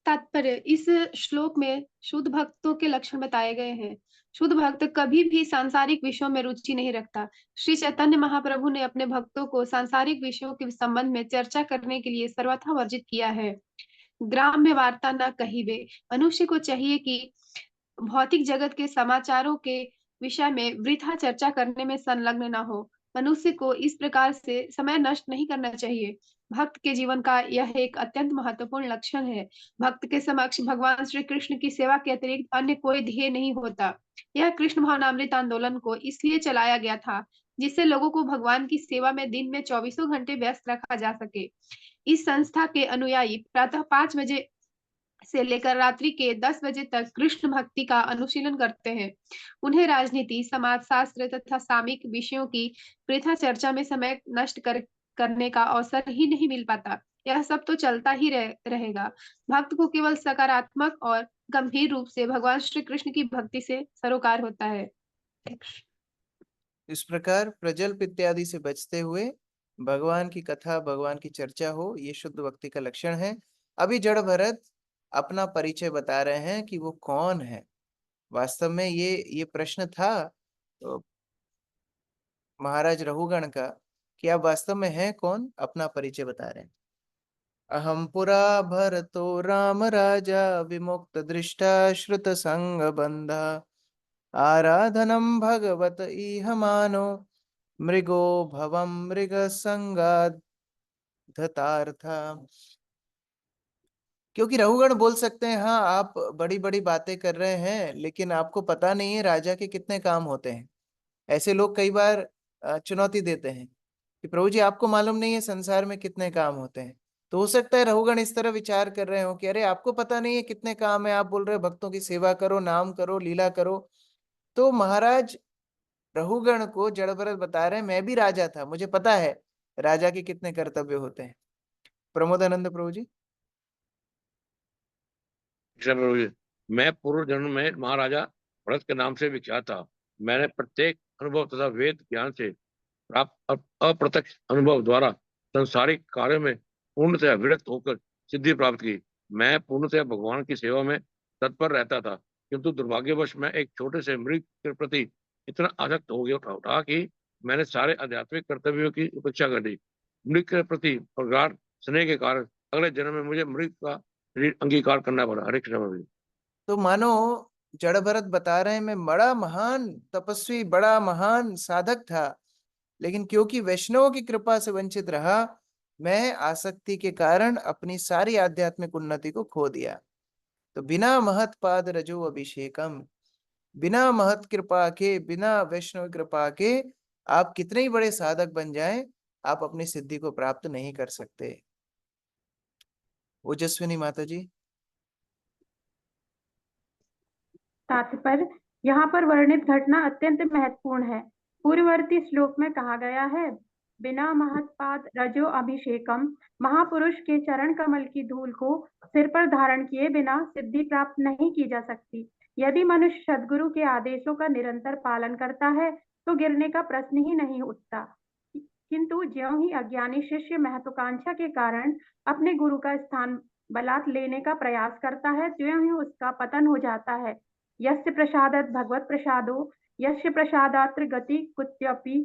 [SPEAKER 14] तात्पर्य इस श्लोक में शुद्ध भक्तों के लक्षण बताए गए हैं। शुद्ध भक्त कभी भी सांसारिक विषयों में रुचि नहीं रखता। श्री चैतन्य महाप्रभु ने अपने भक्तों को सांसारिक विषयों के संबंध में चर्चा करने के लिए सर्वथा वर्जित किया है। ग्राम्य वार्ता न कहिबे। मनुष्य को चाहिए कि भौतिक जगत के समाचारों के विषय में वृथा चर्चा करने में संलग्न न हो। मनुष्य को इस प्रकार से समय नष्ट नहीं करना चाहिए। भक्त के जीवन का यह एक अत्यंत महत्वपूर्ण लक्षण है। भक्त के समक्ष भगवान श्री कृष्ण की सेवा के अतिरिक्त अन्य कोई ध्येय नहीं होता। यह कृष्ण भावनामृत आंदोलन को इसलिए चलाया गया था जिससे लोगों को भगवान की सेवा में दिन में 24 घंटे व्यस्त रखा जा सके। इस संस्था के अनुयायी प्रातः 5 बजे से लेकर रात्रि के 10 बजे तक कृष्ण भक्ति का अनुशीलन करते हैं। उन्हें राजनीति, समाजशास्त्र तथा सामयिक विषयों की वृथा चर्चा में समय नष्ट करने का अवसर ही नहीं मिल पाता। यह सब तो चलता ही रहेगा। भक्त को केवल सकारात्मक और गंभीर रूप से भगवान श्री कृष्ण की भक्ति से सरोकार होता है।
[SPEAKER 1] इस प्रकार प्रजल्प इत्यादि से बचते हुए भगवान की कथा, भगवान की चर्चा हो, ये शुद्ध भक्ति का लक्षण है। अभी जड़ भरत अपना परिचय बता रहे हैं कि वो कौन है। वास्तव में ये प्रश्न था महाराज रहुगण का कि आप वास्तव में हैं कौन, अपना परिचय बता रहे हैं। अहम पुरा भरतो राम राजा विमुक्त दृष्टा श्रुत संग बंधा आराधनम भगवत इह मानो मृगो भवम मृग संगाधतार्था। क्योंकि रहुगण बोल सकते हैं, हाँ आप बड़ी बड़ी बातें कर रहे हैं लेकिन आपको पता नहीं है राजा के कितने काम होते हैं। ऐसे लोग कई बार चुनौती देते हैं कि प्रभु जी आपको मालूम नहीं है संसार में कितने काम होते हैं। तो हो सकता है रहुगण इस तरह विचार कर रहे हो कि अरे आपको पता नहीं है कितने काम है, आप बोल रहे हो भक्तों की सेवा करो, नाम करो, लीला करो। तो महाराज रहुगण को जड़ भरत बता रहे हैं, मैं भी राजा था, मुझे पता है राजा के कितने कर्तव्य होते हैं। प्रमोदानंद प्रभु जी।
[SPEAKER 2] प्रभु जी, मैं पूर्व जन्म में महाराजा भरत के नाम से विख्यात था। मैंने प्रत्येक अनुभव तथा वेद ज्ञान से प्राप्त अप्रत्यक्ष अनुभव द्वारा संसारिक कार्य में पूर्णतः विरक्त होकर सिद्धि प्राप्त की। मैं पूर्णतः भगवान की सेवा में तत्पर रहता था, किंतु दुर्भाग्यवश मैं एक छोटे से मृग के प्रति इतना आसक्त हो गया था कि मैंने सारे आध्यात्मिक कर्तव्यों की उपेक्षा कर दी। मृग के प्रति प्रगाढ़ स्नेह के कारण अगले जन्म में मुझे मृग का अंगीकार करना पड़ा। हरे कृष्ण प्रभु।
[SPEAKER 1] तो मानो जड़ भरत बता रहे हैं, मैं बड़ा महान तपस्वी, बड़ा महान साधक था, लेकिन क्योंकि वैष्णवों की कृपा से वंचित रहा, मैं आसक्ति के कारण अपनी सारी आध्यात्मिक उन्नति को खो दिया। तो बिना महत पाद रजो अभिषेकम, बिना महत कृपा के, बिना वैष्णव कृपा के आप कितने ही बड़े साधक बन जाएं, आप अपनी सिद्धि को प्राप्त नहीं कर सकते। ओजस्विनी माता जी।
[SPEAKER 15] तात्पर्य यहाँ पर वर्णित घटना अत्यंत महत्वपूर्ण है। पूर्ववर्ती श्लोक में कहा गया है, बिना महत्पाद रजो अभिषेकम, महापुरुष के चरण कमल की धूल को सिर पर धारण किए बिना सिद्धि प्राप्त नहीं की जा सकती। यदि मनुष्य सद्गुरु के आदेशों का निरंतर पालन करता है तो गिरने का प्रश्न ही नहीं उठता। किंतु ज्यों ही अज्ञानी शिष्य महत्वाकांक्षा के कारण अपने गुरु का स्थान बलात् लेने का प्रयास करता है, त्यों ही उसका पतन हो जाता है। यस्य प्रसादात् भगवत प्रसादो यस्य प्रसादात्र गति कुत्यपि।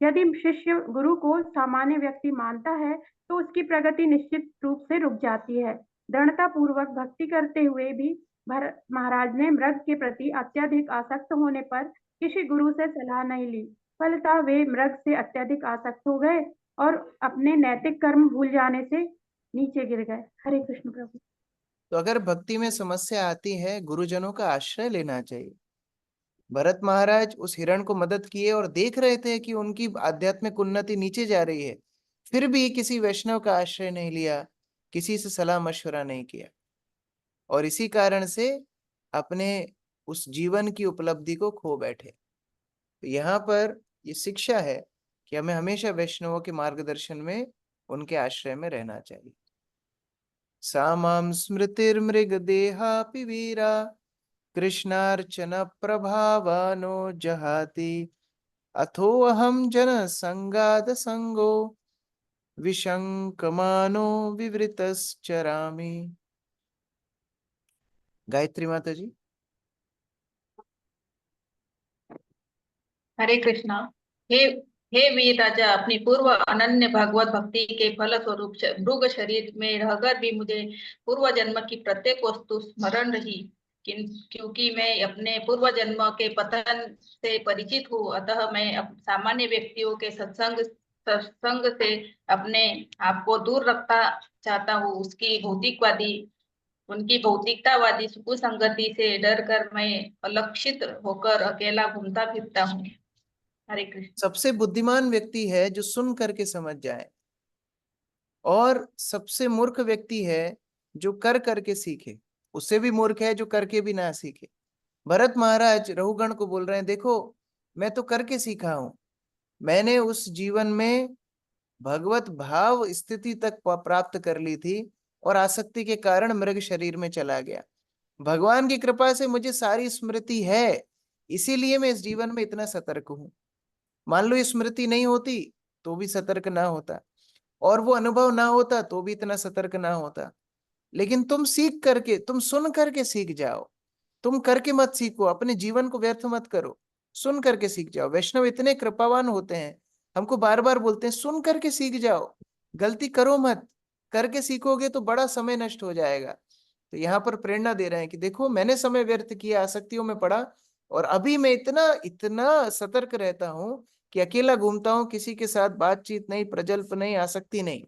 [SPEAKER 15] यदि शिष्य गुरु को सामान्य व्यक्ति मानता है तो उसकी प्रगति निश्चित रूप से रुक जाती है। दृढ़ता पूर्वक भक्ति करते हुए भी महाराज ने मृग के प्रति अत्यधिक आसक्त होने पर किसी गुरु से सलाह नहीं ली। फलतः वे मृग से अत्यधिक आसक्त हो गए और अपने नैतिक कर्म भूल जाने से नीचे गिर गए। हरे कृष्ण प्रभु।
[SPEAKER 1] तो अगर भक्ति में समस्या आती है, गुरुजनों का आश्रय लेना चाहिए। भरत महाराज उस हिरण को मदद किए और देख रहे थे कि उनकी आध्यात्मिक उन्नति नीचे जा रही है, फिर भी किसी वैष्णव का आश्रय नहीं लिया, किसी से सलाह मशवरा नहीं किया, और इसी कारण से अपने उस जीवन की उपलब्धि को खो बैठे। तो यहाँ पर ये शिक्षा है कि हमें हमेशा वैष्णवों के मार्गदर्शन में, उनके आश्रय में रहना चाहिए। सामां स्मृतिर्मृग देहापि वीरा कृष्णार्चन प्रभावानो जहाति अथो अहम जन संगाद संगो विशंकमानो विवृतश्चरामि। गायत्री माता जी।
[SPEAKER 16] हरे कृष्णा। हे हे वीर राजा, अपनी पूर्व अनन्य भगवत भक्ति के फल स्वरूप मृग शरीर में रहकर भी मुझे पूर्व जन्म की प्रत्येक वस्तु स्मरण रही, क्योंकि मैं अपने पूर्व जन्म के पतन से परिचित हूँ, अतः मैं सामान्य व्यक्तियों के सत्संग से अपने आप को दूर रखना चाहता हूँ। उनकी भौतिकतावादी कुसंगति से डर कर मैं अलक्षित होकर अकेला घूमता फिरता हूँ। हरे कृष्ण।
[SPEAKER 1] सबसे बुद्धिमान व्यक्ति है जो सुन करके समझ जाए, और सबसे मूर्ख व्यक्ति है जो कर करके सीखे। उससे भी मूर्ख है जो करके भी ना सीखे। भरत महाराज रहुगण को बोल रहे हैं, देखो मैं तो करके सीखा हूं, मैंने उस जीवन में भगवत भाव स्थिति तक प्राप्त कर ली थी और आसक्ति के कारण मृग शरीर में चला गया। भगवान की कृपा से मुझे सारी स्मृति है, इसीलिए मैं इस जीवन में इतना सतर्क हूं। मान लो स्मृति नहीं होती तो भी सतर्क ना होता, और वो अनुभव ना होता तो भी इतना सतर्क ना होता। लेकिन तुम सीख करके, तुम सुन करके सीख जाओ, तुम करके मत सीखो, अपने जीवन को व्यर्थ मत करो, सुन करके सीख जाओ। वैष्णव इतने कृपावान होते हैं, हमको बार बार बोलते हैं सुन करके सीख जाओ, गलती करो मत, करके सीखोगे तो बड़ा समय नष्ट हो जाएगा। तो यहाँ पर प्रेरणा दे रहे हैं कि देखो मैंने समय व्यर्थ किया, आसक्तियों में पड़ा, और अभी मैं इतना इतना सतर्क रहता हूँ कि अकेला घूमता हूँ, किसी के साथ बातचीत नहीं, प्रजल्प नहीं, आसक्ति नहीं।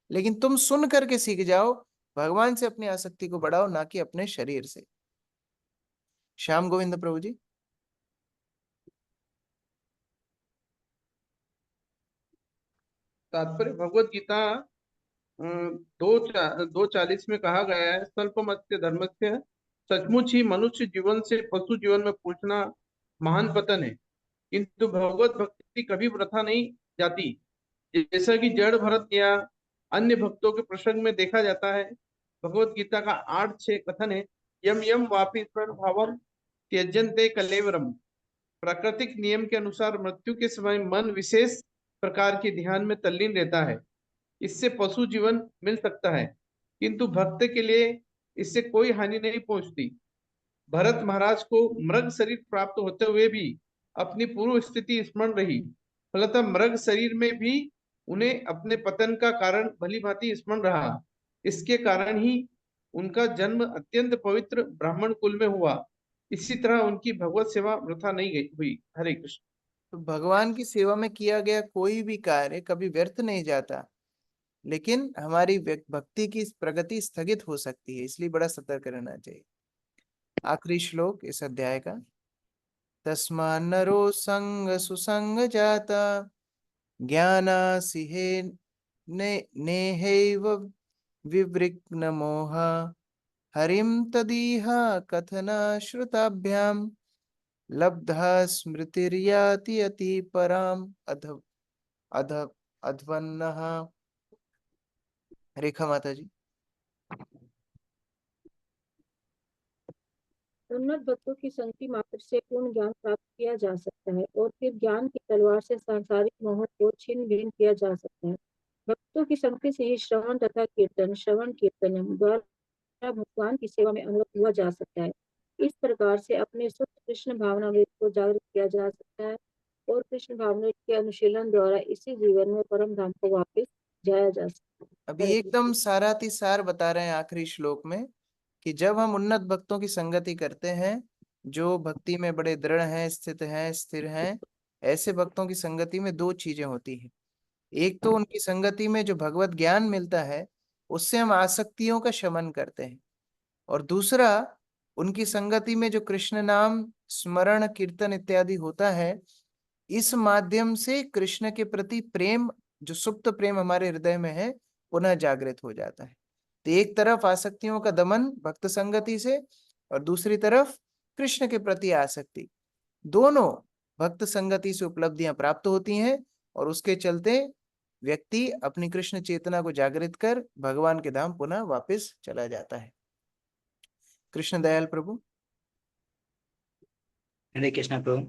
[SPEAKER 1] लेकिन तुम सुन करके सीख जाओ, भगवान से अपनी आसक्ति को बढ़ाओ, ना कि अपने शरीर से। श्याम गोविंद प्रभु जी।
[SPEAKER 17] तात्पर्य भगवत गीता 2:40 में कहा गया है, स्वल्पमत्य धर्मस्य, सचमुच ही मनुष्य जीवन से पशु जीवन में पूछना महान पतन है, किंतु भगवत भक्ति कभी वृथा नहीं जाती। जैसा कि जड़ भरत या अन्य भक्तों के प्रसंग में देखा जाता है। भगवत गीता का 8:6 कथन है, यम यम वापि भावम त्यजन्ते कलेवरम। प्राकृतिक नियम के अनुसार मृत्यु के समय मन विशेष प्रकार के ध्यान में तल्लीन रहता है, इससे पशु जीवन मिल सकता है, किंतु भक्त के लिए इससे कोई हानि नहीं पहुंचती। भरत महाराज को मृग शरीर प्राप्त होते हुए भी अपनी पूर्व स्थिति स्मरण रही, फलतः मृग शरीर में भी उन्हें अपने पतन का कारण भली भांति स्मरण रहा। इसके कारण ही उनका जन्म अत्यंत पवित्र ब्राह्मण कुल में हुआ। इसी तरह उनकी भगवत सेवा वृथा नहीं हुई। हरे कृष्ण।
[SPEAKER 1] तो भगवान की सेवा में किया गया कोई भी कार्य कभी व्यर्थ नहीं जाता, लेकिन हमारी भक्ति की प्रगति स्थगित हो सकती है, इसलिए बड़ा सतर्क रहना चाहिए। आखिरी श्लोक इस अध्याय का, तस्मान्नरो संग सुसंग जाता ज्ञानासिहे नेहैव विवृग्न मोह हरिम तदीह कथना श्रुताभ्याम लब्धा स्मृतिर्याति अति पराम अध्वन्नः। रेखा माता जी।
[SPEAKER 18] उन्नत भक्तों की संगति मात्र से पूर्ण ज्ञान प्राप्त किया जा सकता है, और फिर ज्ञान की तलवार से सांसारिक मोह को छिन्न भिन्न किया जा सकता है। भक्तों की संगति से ही श्रवण कीर्तन द्वारा भगवान की सेवा में अनुरत हुआ जा सकता है। इस प्रकार से अपने शुद्ध कृष्ण भावनामृत को जागृत किया जा सकता है, और कृष्ण भावनामृत के अनुशीलन द्वारा इसी जीवन में परम धाम को वापस जाया जा सकता है।
[SPEAKER 1] अभी एकदम साराती सार बता रहे हैं आखिरी श्लोक में कि जब हम उन्नत भक्तों की संगति करते हैं, जो भक्ति में बड़े दृढ़ हैं, स्थित हैं, स्थिर हैं, ऐसे भक्तों की संगति में दो चीजें होती हैं। एक तो उनकी संगति में जो भगवत ज्ञान मिलता है, उससे हम आसक्तियों का शमन करते हैं, और दूसरा उनकी संगति में जो कृष्ण नाम स्मरण कीर्तन इत्यादि होता है, इस माध्यम से कृष्ण के प्रति प्रेम, जो सुप्त प्रेम हमारे हृदय में है, पुनः जागृत हो जाता है। तो एक तरफ आसक्तियों का दमन भक्त संगति से, और दूसरी तरफ कृष्ण के प्रति आसक्ति, दोनों भक्त संगति से उपलब्धियां प्राप्त होती हैं, और उसके चलते व्यक्ति अपनी कृष्ण चेतना को जागृत कर भगवान के धाम पुनः वापस चला जाता है। कृष्ण दयाल प्रभु।
[SPEAKER 19] हरे कृष्ण प्रभु।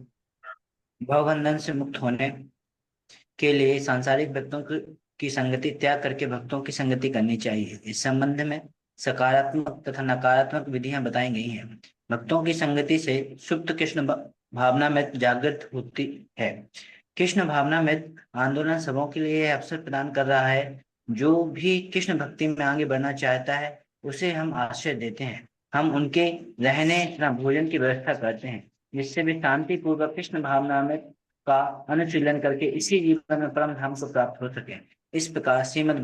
[SPEAKER 19] भवबंधन से मुक्त होने के लिए सांसारिक भक्तों की संगति त्याग करके भक्तों की संगति करनी चाहिए। इस संबंध में सकारात्मक तथा नकारात्मक विधियां बताई गई हैं। भक्तों की संगति से सुप्त कृष्ण भावनामृत जागृत होती है। कृष्ण भावनामृत आंदोलन सबों के लिए अवसर प्रदान कर रहा है। जो भी कृष्ण भक्ति में आगे बढ़ना चाहता है उसे हम आश्रय देते हैं। हम उनके रहने तथा भोजन की व्यवस्था करते हैं, जिससे भी शांति पूर्वक कृष्ण भावनामृत का अनुशीलन करके इसी जीवन में परम धाम को प्राप्त हो सके। इस प्रकार श्रीमद्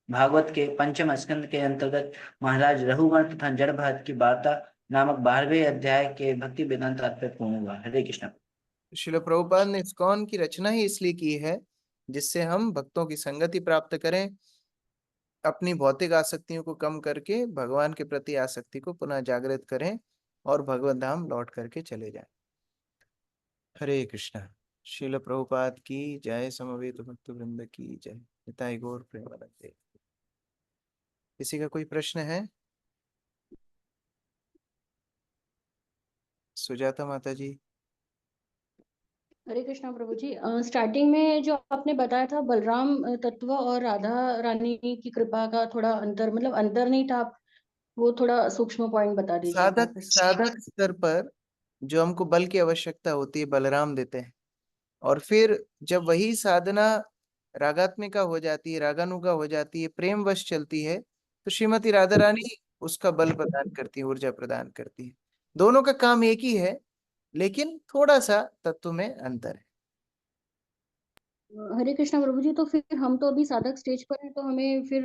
[SPEAKER 19] भागवत के पंचम स्कंद के अंतर्गत महाराज रघुवंश तथा जड़ भरत की वार्ता नामक 12वें अध्याय के भक्ति वेदांत तात्पर्य पूर्ण हुआ। हरे कृष्ण।
[SPEAKER 1] श्रील प्रभुपाद ने इस्कॉन की रचना ही इसलिए की है जिससे हम भक्तों की संगति प्राप्त करें, अपनी भौतिक आसक्तियों को कम करके भगवान के प्रति आसक्ति को पुनः जागृत करें और भगवत धाम लौट करके चले जाएं। हरे कृष्णा। श्रील प्रभुपाद की जय। समवेत भक्त वृंद की जय। निताई गौर प्रेमानंदे। किसी का कोई प्रश्न है? सुजाता माता जी।
[SPEAKER 18] हरे कृष्णा प्रभु जी। स्टार्टिंग में जो आपने बताया था बलराम तत्व और राधा रानी की कृपा का थोड़ा अंतर, मतलब अंतर नहीं था, वो थोड़ा सूक्ष्म पॉइंट बता दीजिए एक बार फिर।
[SPEAKER 1] साधक स्तर पर जो हमको बल की आवश्यकता होती है बलराम देते हैं, और फिर जब वही साधना रागात्मिका हो जाती है, रागानुगा हो जाती है, प्रेम वश चलती है, तो श्रीमती राधा रानी उसका बल प्रदान करती है, ऊर्जा प्रदान करती है। दोनों का काम एक ही है, लेकिन थोड़ा सा तत्व में अंतर है।
[SPEAKER 18] हरे कृष्णा प्रभु जी। तो फिर हम तो अभी साधक स्टेज पर हैं, तो हमें फिर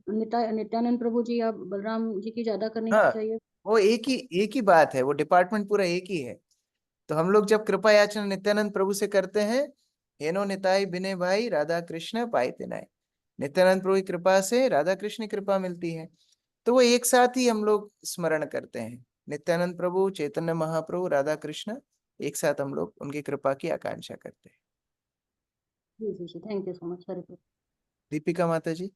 [SPEAKER 18] नित्यानंद प्रभु जी या बलराम जी की ज्यादा करनी
[SPEAKER 1] हाँ,
[SPEAKER 18] चाहिए।
[SPEAKER 1] वो एक ही बात है, वो डिपार्टमेंट पूरा एक ही है। तो हम लोग जब कृपा याचना नित्यानंद प्रभु से करते हैं, हेनो निताई बिने भाई राधा कृष्ण पाई तिनाई, नित्यानंद प्रभु की कृपा से राधा कृष्ण की कृपा मिलती है। तो वो एक साथ ही हम लोग स्मरण करते हैं, नित्यानंद प्रभु, चैतन्य महाप्रभु, राधा कृष्ण, एक साथ हम लोग उनकी कृपा की आकांक्षा करते हैं।
[SPEAKER 18] जी जी जी, थैंक यू सो मच। हरे कृष्ण।
[SPEAKER 1] दीपिका माता जी।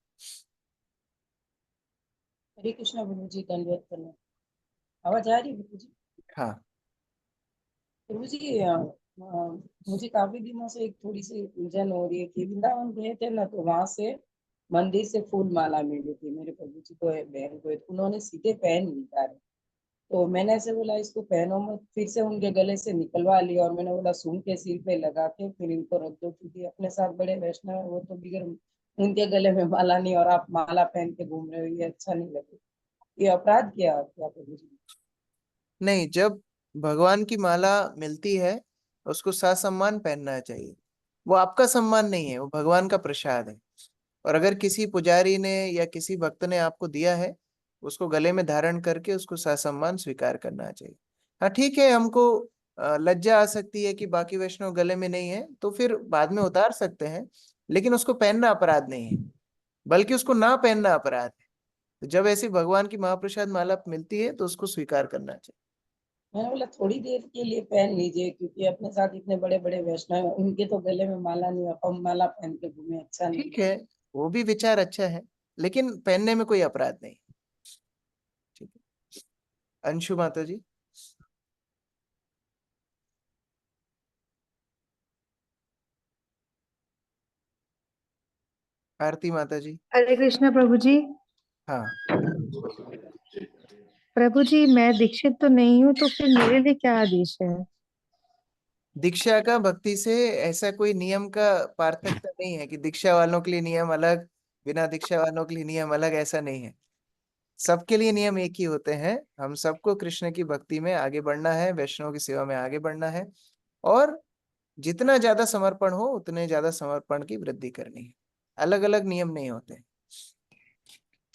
[SPEAKER 20] हरे कृष्णा प्रभु जी। धन्यवाद करना। आवाज आ रही है प्रभु जी?
[SPEAKER 1] हाँ
[SPEAKER 20] प्रभु जी, मुझे काफी दिनों से एक थोड़ी सी उलझन हो रही है कि वृंदावन गए थे ना, तो वहां से मंदिर से फूल माला मिली थी मेरे प्रभु जी को, बहन को, तो उन्होंने सीधे पहन निकाले। तो मैंने ऐसे बोला इसको पहनो मत, फिर से उनके गले से निकलवा लिया और मैंने बोला सूंघ के सिर पे लगा के फिर इनको रख दो, क्योंकि अपने साथ बड़े वैष्णव है, वो तो बिगर उनके गले में माला नहीं और आप माला पहन के घूम रहे हो, ये अच्छा नहीं लगे। ये अपराध किया क्या प्रभु जी?
[SPEAKER 1] नहीं, जब भगवान की माला मिलती है उसको ससम्मान पहनना चाहिए। वो आपका सम्मान नहीं है, वो भगवान का प्रसाद है। और अगर किसी पुजारी ने या किसी भक्त ने आपको दिया है, उसको गले में धारण करके उसको ससम्मान स्वीकार करना चाहिए। हाँ ठीक है, हमको लज्जा आ सकती है कि बाकी वैष्णव गले में नहीं है, तो फिर बाद में उतार सकते हैं, लेकिन उसको पहनना अपराध नहीं है, बल्कि उसको ना पहनना अपराध है। तो जब ऐसी भगवान की महाप्रसाद माला मिलती है तो उसको स्वीकार करना चाहिए।
[SPEAKER 20] मैंने बोला थोड़ी देर के लिए पहन लीजिए, क्योंकि अपने साथ इतने बड़े बड़े वैष्णव हैं, उनके तो गले में माला नहीं और हम माला पहन के घूमे, अच्छा नहीं।
[SPEAKER 1] ठीक है, वो भी विचार अच्छा है, लेकिन पहनने में कोई अपराध नहीं। ठीक है। अंशु माता जी। आरती माता जी।
[SPEAKER 21] हरे कृष्णा प्रभु जी।
[SPEAKER 1] हाँ
[SPEAKER 21] प्रभु जी, मैं दीक्षित तो नहीं हूँ, तो फिर मेरे लिए क्या आदेश है?
[SPEAKER 1] दीक्षा का भक्ति से ऐसा कोई नियम का पार्थक्य नहीं है कि दीक्षा वालों के लिए नियम अलग, बिना दीक्षा वालों के लिए नियम अलग, ऐसा नहीं है। सबके लिए नियम एक ही होते हैं। हम सबको कृष्ण की भक्ति में आगे बढ़ना है, वैष्णव की सेवा में आगे बढ़ना है, और जितना ज्यादा समर्पण हो उतने ज्यादा समर्पण की वृद्धि करनी है। अलग अलग नियम नहीं होते।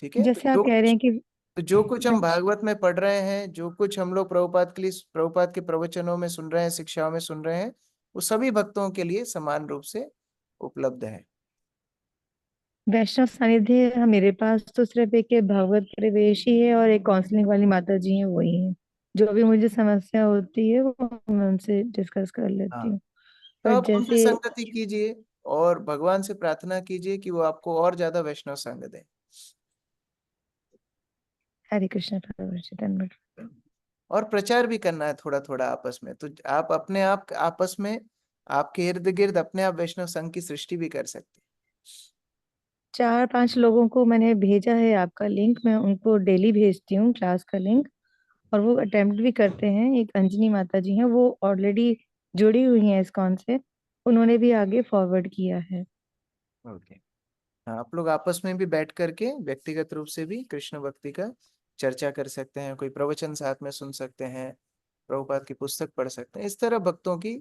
[SPEAKER 1] ठीक है।
[SPEAKER 21] जैसे आप कह रहे हैं कि
[SPEAKER 1] तो जो कुछ हम भागवत में पढ़ रहे हैं, जो कुछ हम लोग प्रभुपाद के लिए, प्रभुपाद के प्रवचनों में सुन रहे हैं, शिक्षाओं में सुन रहे हैं, वो सभी भक्तों के लिए समान रूप से उपलब्ध है।
[SPEAKER 21] वैष्णव सानिध्य मेरे पास तो सिर्फ एक भागवत प्रवेश ही है और एक काउंसलिंग वाली माता जी है, वही है। जो भी मुझे समस्या होती है वो मैं उनसे डिस्कस कर लेती
[SPEAKER 1] हाँ,
[SPEAKER 21] हूँ।
[SPEAKER 1] तो
[SPEAKER 21] पर
[SPEAKER 1] आप उनसे
[SPEAKER 21] जैसे
[SPEAKER 1] संगति कीजिए और भगवान से प्रार्थना कीजिए कि वो आपको और ज्यादा वैष्णव संग दे।
[SPEAKER 21] हरे कृष्ण प्रभु जी, धन्यवाद।
[SPEAKER 1] और प्रचार भी करना है थोड़ा थोड़ा आपस में, तो आप अपने आप आपस में, आपके इर्द गिर्द अपने आप वैष्णव संघ की सृष्टि भी कर सकते हैं।
[SPEAKER 21] 4-5 लोगों को मैंने भेजा है आपका लिंक, मैं उनको डेली भेजती हूँ क्लास का लिंक, और वो अटेम्प्ट भी करते हैं। एक अंजनी माता जी हैं, वो ऑलरेडी जुड़ी हुई हैं इस्कॉन से, उन्होंने भी आगे फॉरवर्ड किया है।
[SPEAKER 1] ओके, हाँ, आप लोग आपस में भी बैठ करके व्यक्तिगत रूप से भी कृष्ण भक्ति का चर्चा कर सकते हैं, कोई प्रवचन साथ में सुन सकते हैं, प्रभुपाद की पुस्तक पढ़ सकते हैं। इस तरह भक्तों की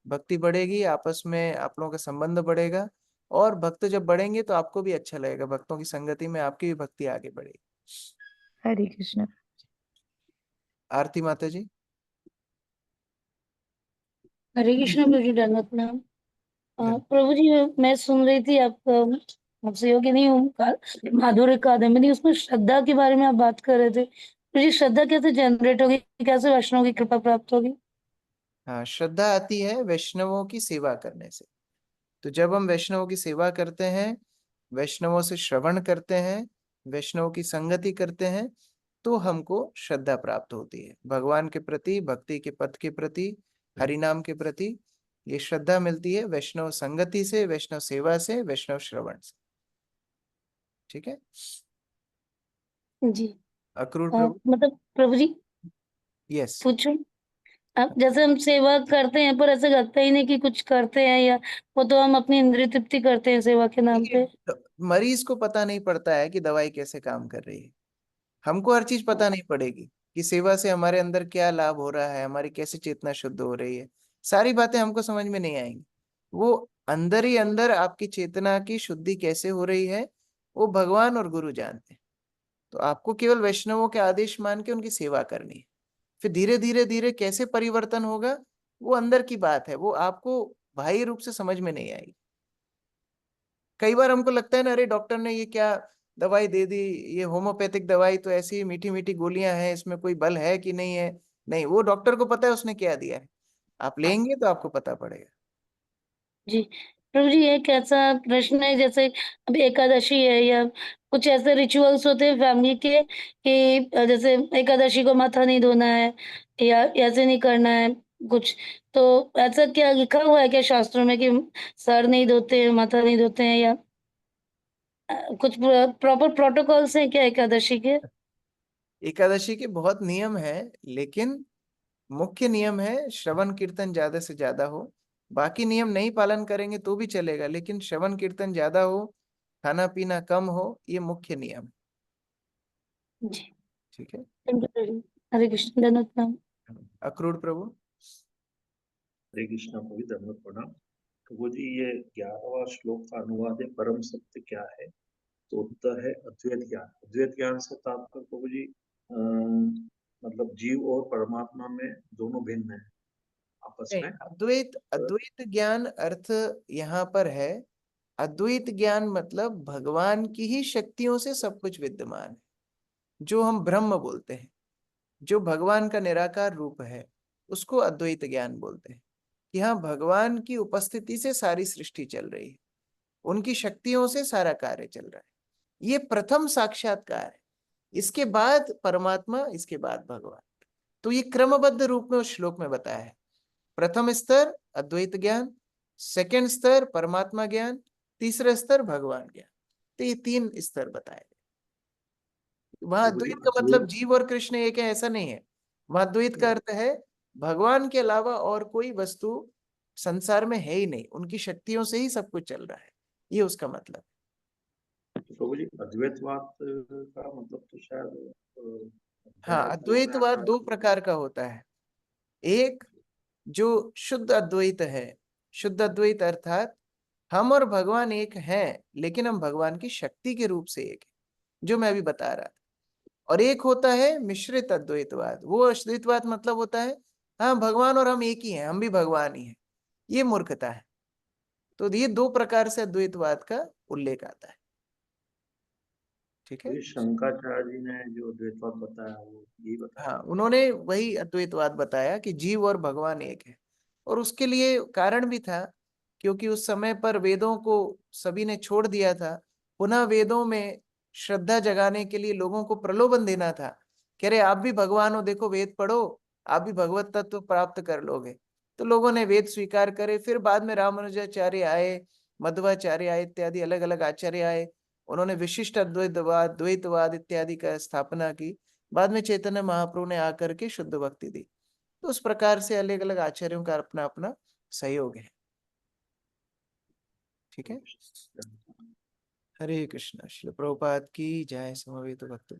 [SPEAKER 1] भक्ति बढ़ेगी, आपस में आप लोगों का संबंध बढ़ेगा, और भक्त जब बढ़ेंगे तो आपको भी अच्छा लगेगा, भक्तों की संगति में आपकी भी भक्ति आगे बढ़ेगी।
[SPEAKER 21] हरे कृष्ण।
[SPEAKER 1] आरती माता जी।
[SPEAKER 4] हरे कृष्ण प्रभु जी, दंडवत प्रणाम। प्रभु जी, मैं सुन रही थी आपसे योग्य नहीं हूँ माधुर्य कादम्बिनी, उसमें श्रद्धा के बारे में आप बात कर रहे थे। प्रभु जी, श्रद्धा कैसे जनरेट होगी, कैसे वैष्णव की कृपा प्राप्त होगी?
[SPEAKER 1] हाँ, श्रद्धा आती है वैष्णवों की सेवा करने से। तो जब हम वैष्णवों की सेवा करते हैं, वैष्णवों से श्रवण करते हैं, वैष्णवों की संगति करते हैं, तो हमको श्रद्धा प्राप्त होती है भगवान के प्रति, भक्ति के पथ के प्रति, हरिनाम के प्रति। ये श्रद्धा मिलती है वैष्णव संगति से, वैष्णव सेवा से, वैष्णव श्रवण से। ठीक है
[SPEAKER 4] जी।
[SPEAKER 1] अक्रूर प्रभु।
[SPEAKER 4] मतलब प्रभु जी,
[SPEAKER 1] यस,
[SPEAKER 4] पूछूं? अब जैसे हम सेवा करते हैं, पर ऐसे लगता ही नहीं कि कुछ करते हैं, या वो तो हम अपनी इंद्रिय तृप्ति करते हैं सेवा के नाम पे।
[SPEAKER 1] मरीज को पता नहीं पड़ता है कि दवाई कैसे काम कर रही है, हमको हर चीज पता नहीं पड़ेगी कि सेवा से हमारे अंदर क्या लाभ हो रहा है, हमारी कैसे चेतना शुद्ध हो रही है, सारी बातें हमको समझ में नहीं आएंगी। वो अंदर ही अंदर आपकी चेतना की शुद्धि कैसे हो रही है, वो भगवान और गुरु जानते हैं। तो आपको केवल वैष्णवों के आदेश मान के उनकी सेवा करनी है। फिर धीरे धीरे धीरे कैसे परिवर्तन होगा, वो अंदर की बात है, वो आपको बाह्य रूप से समझ में नहीं आएगी। कई बार हमको लगता है ना, अरे डॉक्टर ने ये क्या दवाई दे दी, ये होम्योपैथिक दवाई तो ऐसी ही मीठी मीठी गोलियां हैं, इसमें कोई बल है कि नहीं है। नहीं, वो डॉक्टर को पता है उसने क्या दिया है, आप लेंगे तो आपको पता पड़ेगा।
[SPEAKER 4] जी। प्रभु जी, एक ऐसा प्रश्न है, जैसे अभी एकादशी है, या कुछ ऐसे रिचुअल्स होते हैं फैमिली के कि जैसे एकादशी को माथा नहीं धोना है, या ऐसे नहीं करना है कुछ, तो ऐसा क्या लिखा हुआ है क्या शास्त्रों में कि सर नहीं धोते हैं, माथा नहीं धोते हैं, या कुछ प्रॉपर प्रोटोकॉल्स हैं क्या एकादशी के?
[SPEAKER 1] एकादशी के बहुत नियम है, लेकिन मुख्य नियम है श्रवण कीर्तन ज्यादा से ज्यादा हो। बाकी नियम नहीं पालन करेंगे तो भी चलेगा, लेकिन श्रवण कीर्तन ज्यादा हो, खाना पीना कम हो, ये मुख्य नियम है।
[SPEAKER 4] जी।
[SPEAKER 1] ठीक है,
[SPEAKER 4] थैंक यू प्रभु। हरे कृष्ण, धन्यवाद प्रणाम।
[SPEAKER 1] अक्रूर प्रभु।
[SPEAKER 6] हरे कृष्णा प्रभु, धन्यवाद प्रणाम। प्रभु जी, ये 11वां श्लोक का अनुवाद है परम सत्य क्या है, तो उत्तर है अद्वैत ज्ञान। अद्वैत ज्ञान से तात्पर्य प्रभु जी मतलब जीव और परमात्मा में दोनों भिन्न है आपस में।
[SPEAKER 1] अद्वैत, अद्वैत ज्ञान अर्थ यहाँ पर है, अद्वैत ज्ञान मतलब भगवान की ही शक्तियों से सब कुछ विद्यमान है, जो हम ब्रह्म बोलते हैं, जो भगवान का निराकार रूप है, उसको अद्वैत ज्ञान बोलते हैं। कि हाँ, भगवान की उपस्थिति से सारी सृष्टि चल रही है, उनकी शक्तियों से सारा कार्य चल रहा है। ये प्रथम साक्षात्कार है, इसके बाद परमात्मा, इसके बाद भगवान। तो ये क्रमबद्ध रूप में उस श्लोक में बताया है। प्रथम स्तर अद्वैत ज्ञान, सेकंड स्तर परमात्मा ज्ञान, तीसरा स्तर भगवान ज्ञान। तो ये 3 स्तर बताए गए। वहां अद्वैत का मतलब जीव और कृष्ण एक है ऐसा नहीं है। वहां अद्वैत का अर्थ है भगवान के अलावा और कोई वस्तु संसार में है ही नहीं, उनकी शक्तियों से ही सब कुछ चल रहा है, ये उसका मतलब।
[SPEAKER 6] तो प्रभु जी, अद्वैतवाद का मतलब तो शायद
[SPEAKER 1] हाँ, अद्वैतवाद 2 प्रकार का होता है। एक जो शुद्ध अद्वैत है, शुद्ध अद्वैत अर्थात हम और भगवान एक हैं, लेकिन हम भगवान की शक्ति के रूप से एक है, जो मैं अभी बता रहा था। और एक होता है मिश्रित अद्वैतवाद। वो अद्वैतवाद मतलब होता है हाँ, भगवान और हम एक ही हैं, हम भी भगवान ही हैं, ये मूर्खता है। तो ये 2 प्रकार से अद्वैतवाद का उल्लेख आता है। ठीक है,
[SPEAKER 6] शंकराचार्य जी ने जो अद्वैतवाद बताया वो यही बताया।
[SPEAKER 1] हाँ, उन्होंने वही अद्वैतवाद बताया कि जीव और भगवान एक है। और उसके लिए कारण भी था, क्योंकि उस समय पर वेदों को सभी ने छोड़ दिया था। पुनः वेदों में श्रद्धा जगाने के लिए लोगों को प्रलोभन देना था, कह रहे आप भी भगवान हो, देखो वेद पढ़ो, आप भी भगवत तत्व प्राप्त कर लोगे। तो लोगों ने वेद स्वीकार करे। फिर बाद में रामानुजाचार्य आए, मध्वाचार्य आए, इत्यादि अलग अलग आचार्य आए, उन्होंने विशिष्ट अद्वैतवाद, द्वैतवाद इत्यादि का स्थापना की। बाद में चैतन्य महाप्रभु ने आकर के शुद्ध भक्ति दी। तो उस प्रकार से अलग अलग आचार्यों का अपना अपना सहयोग है। ठीक है, हरे कृष्ण। श्रील प्रभुपाद की जय। समवेत भक्त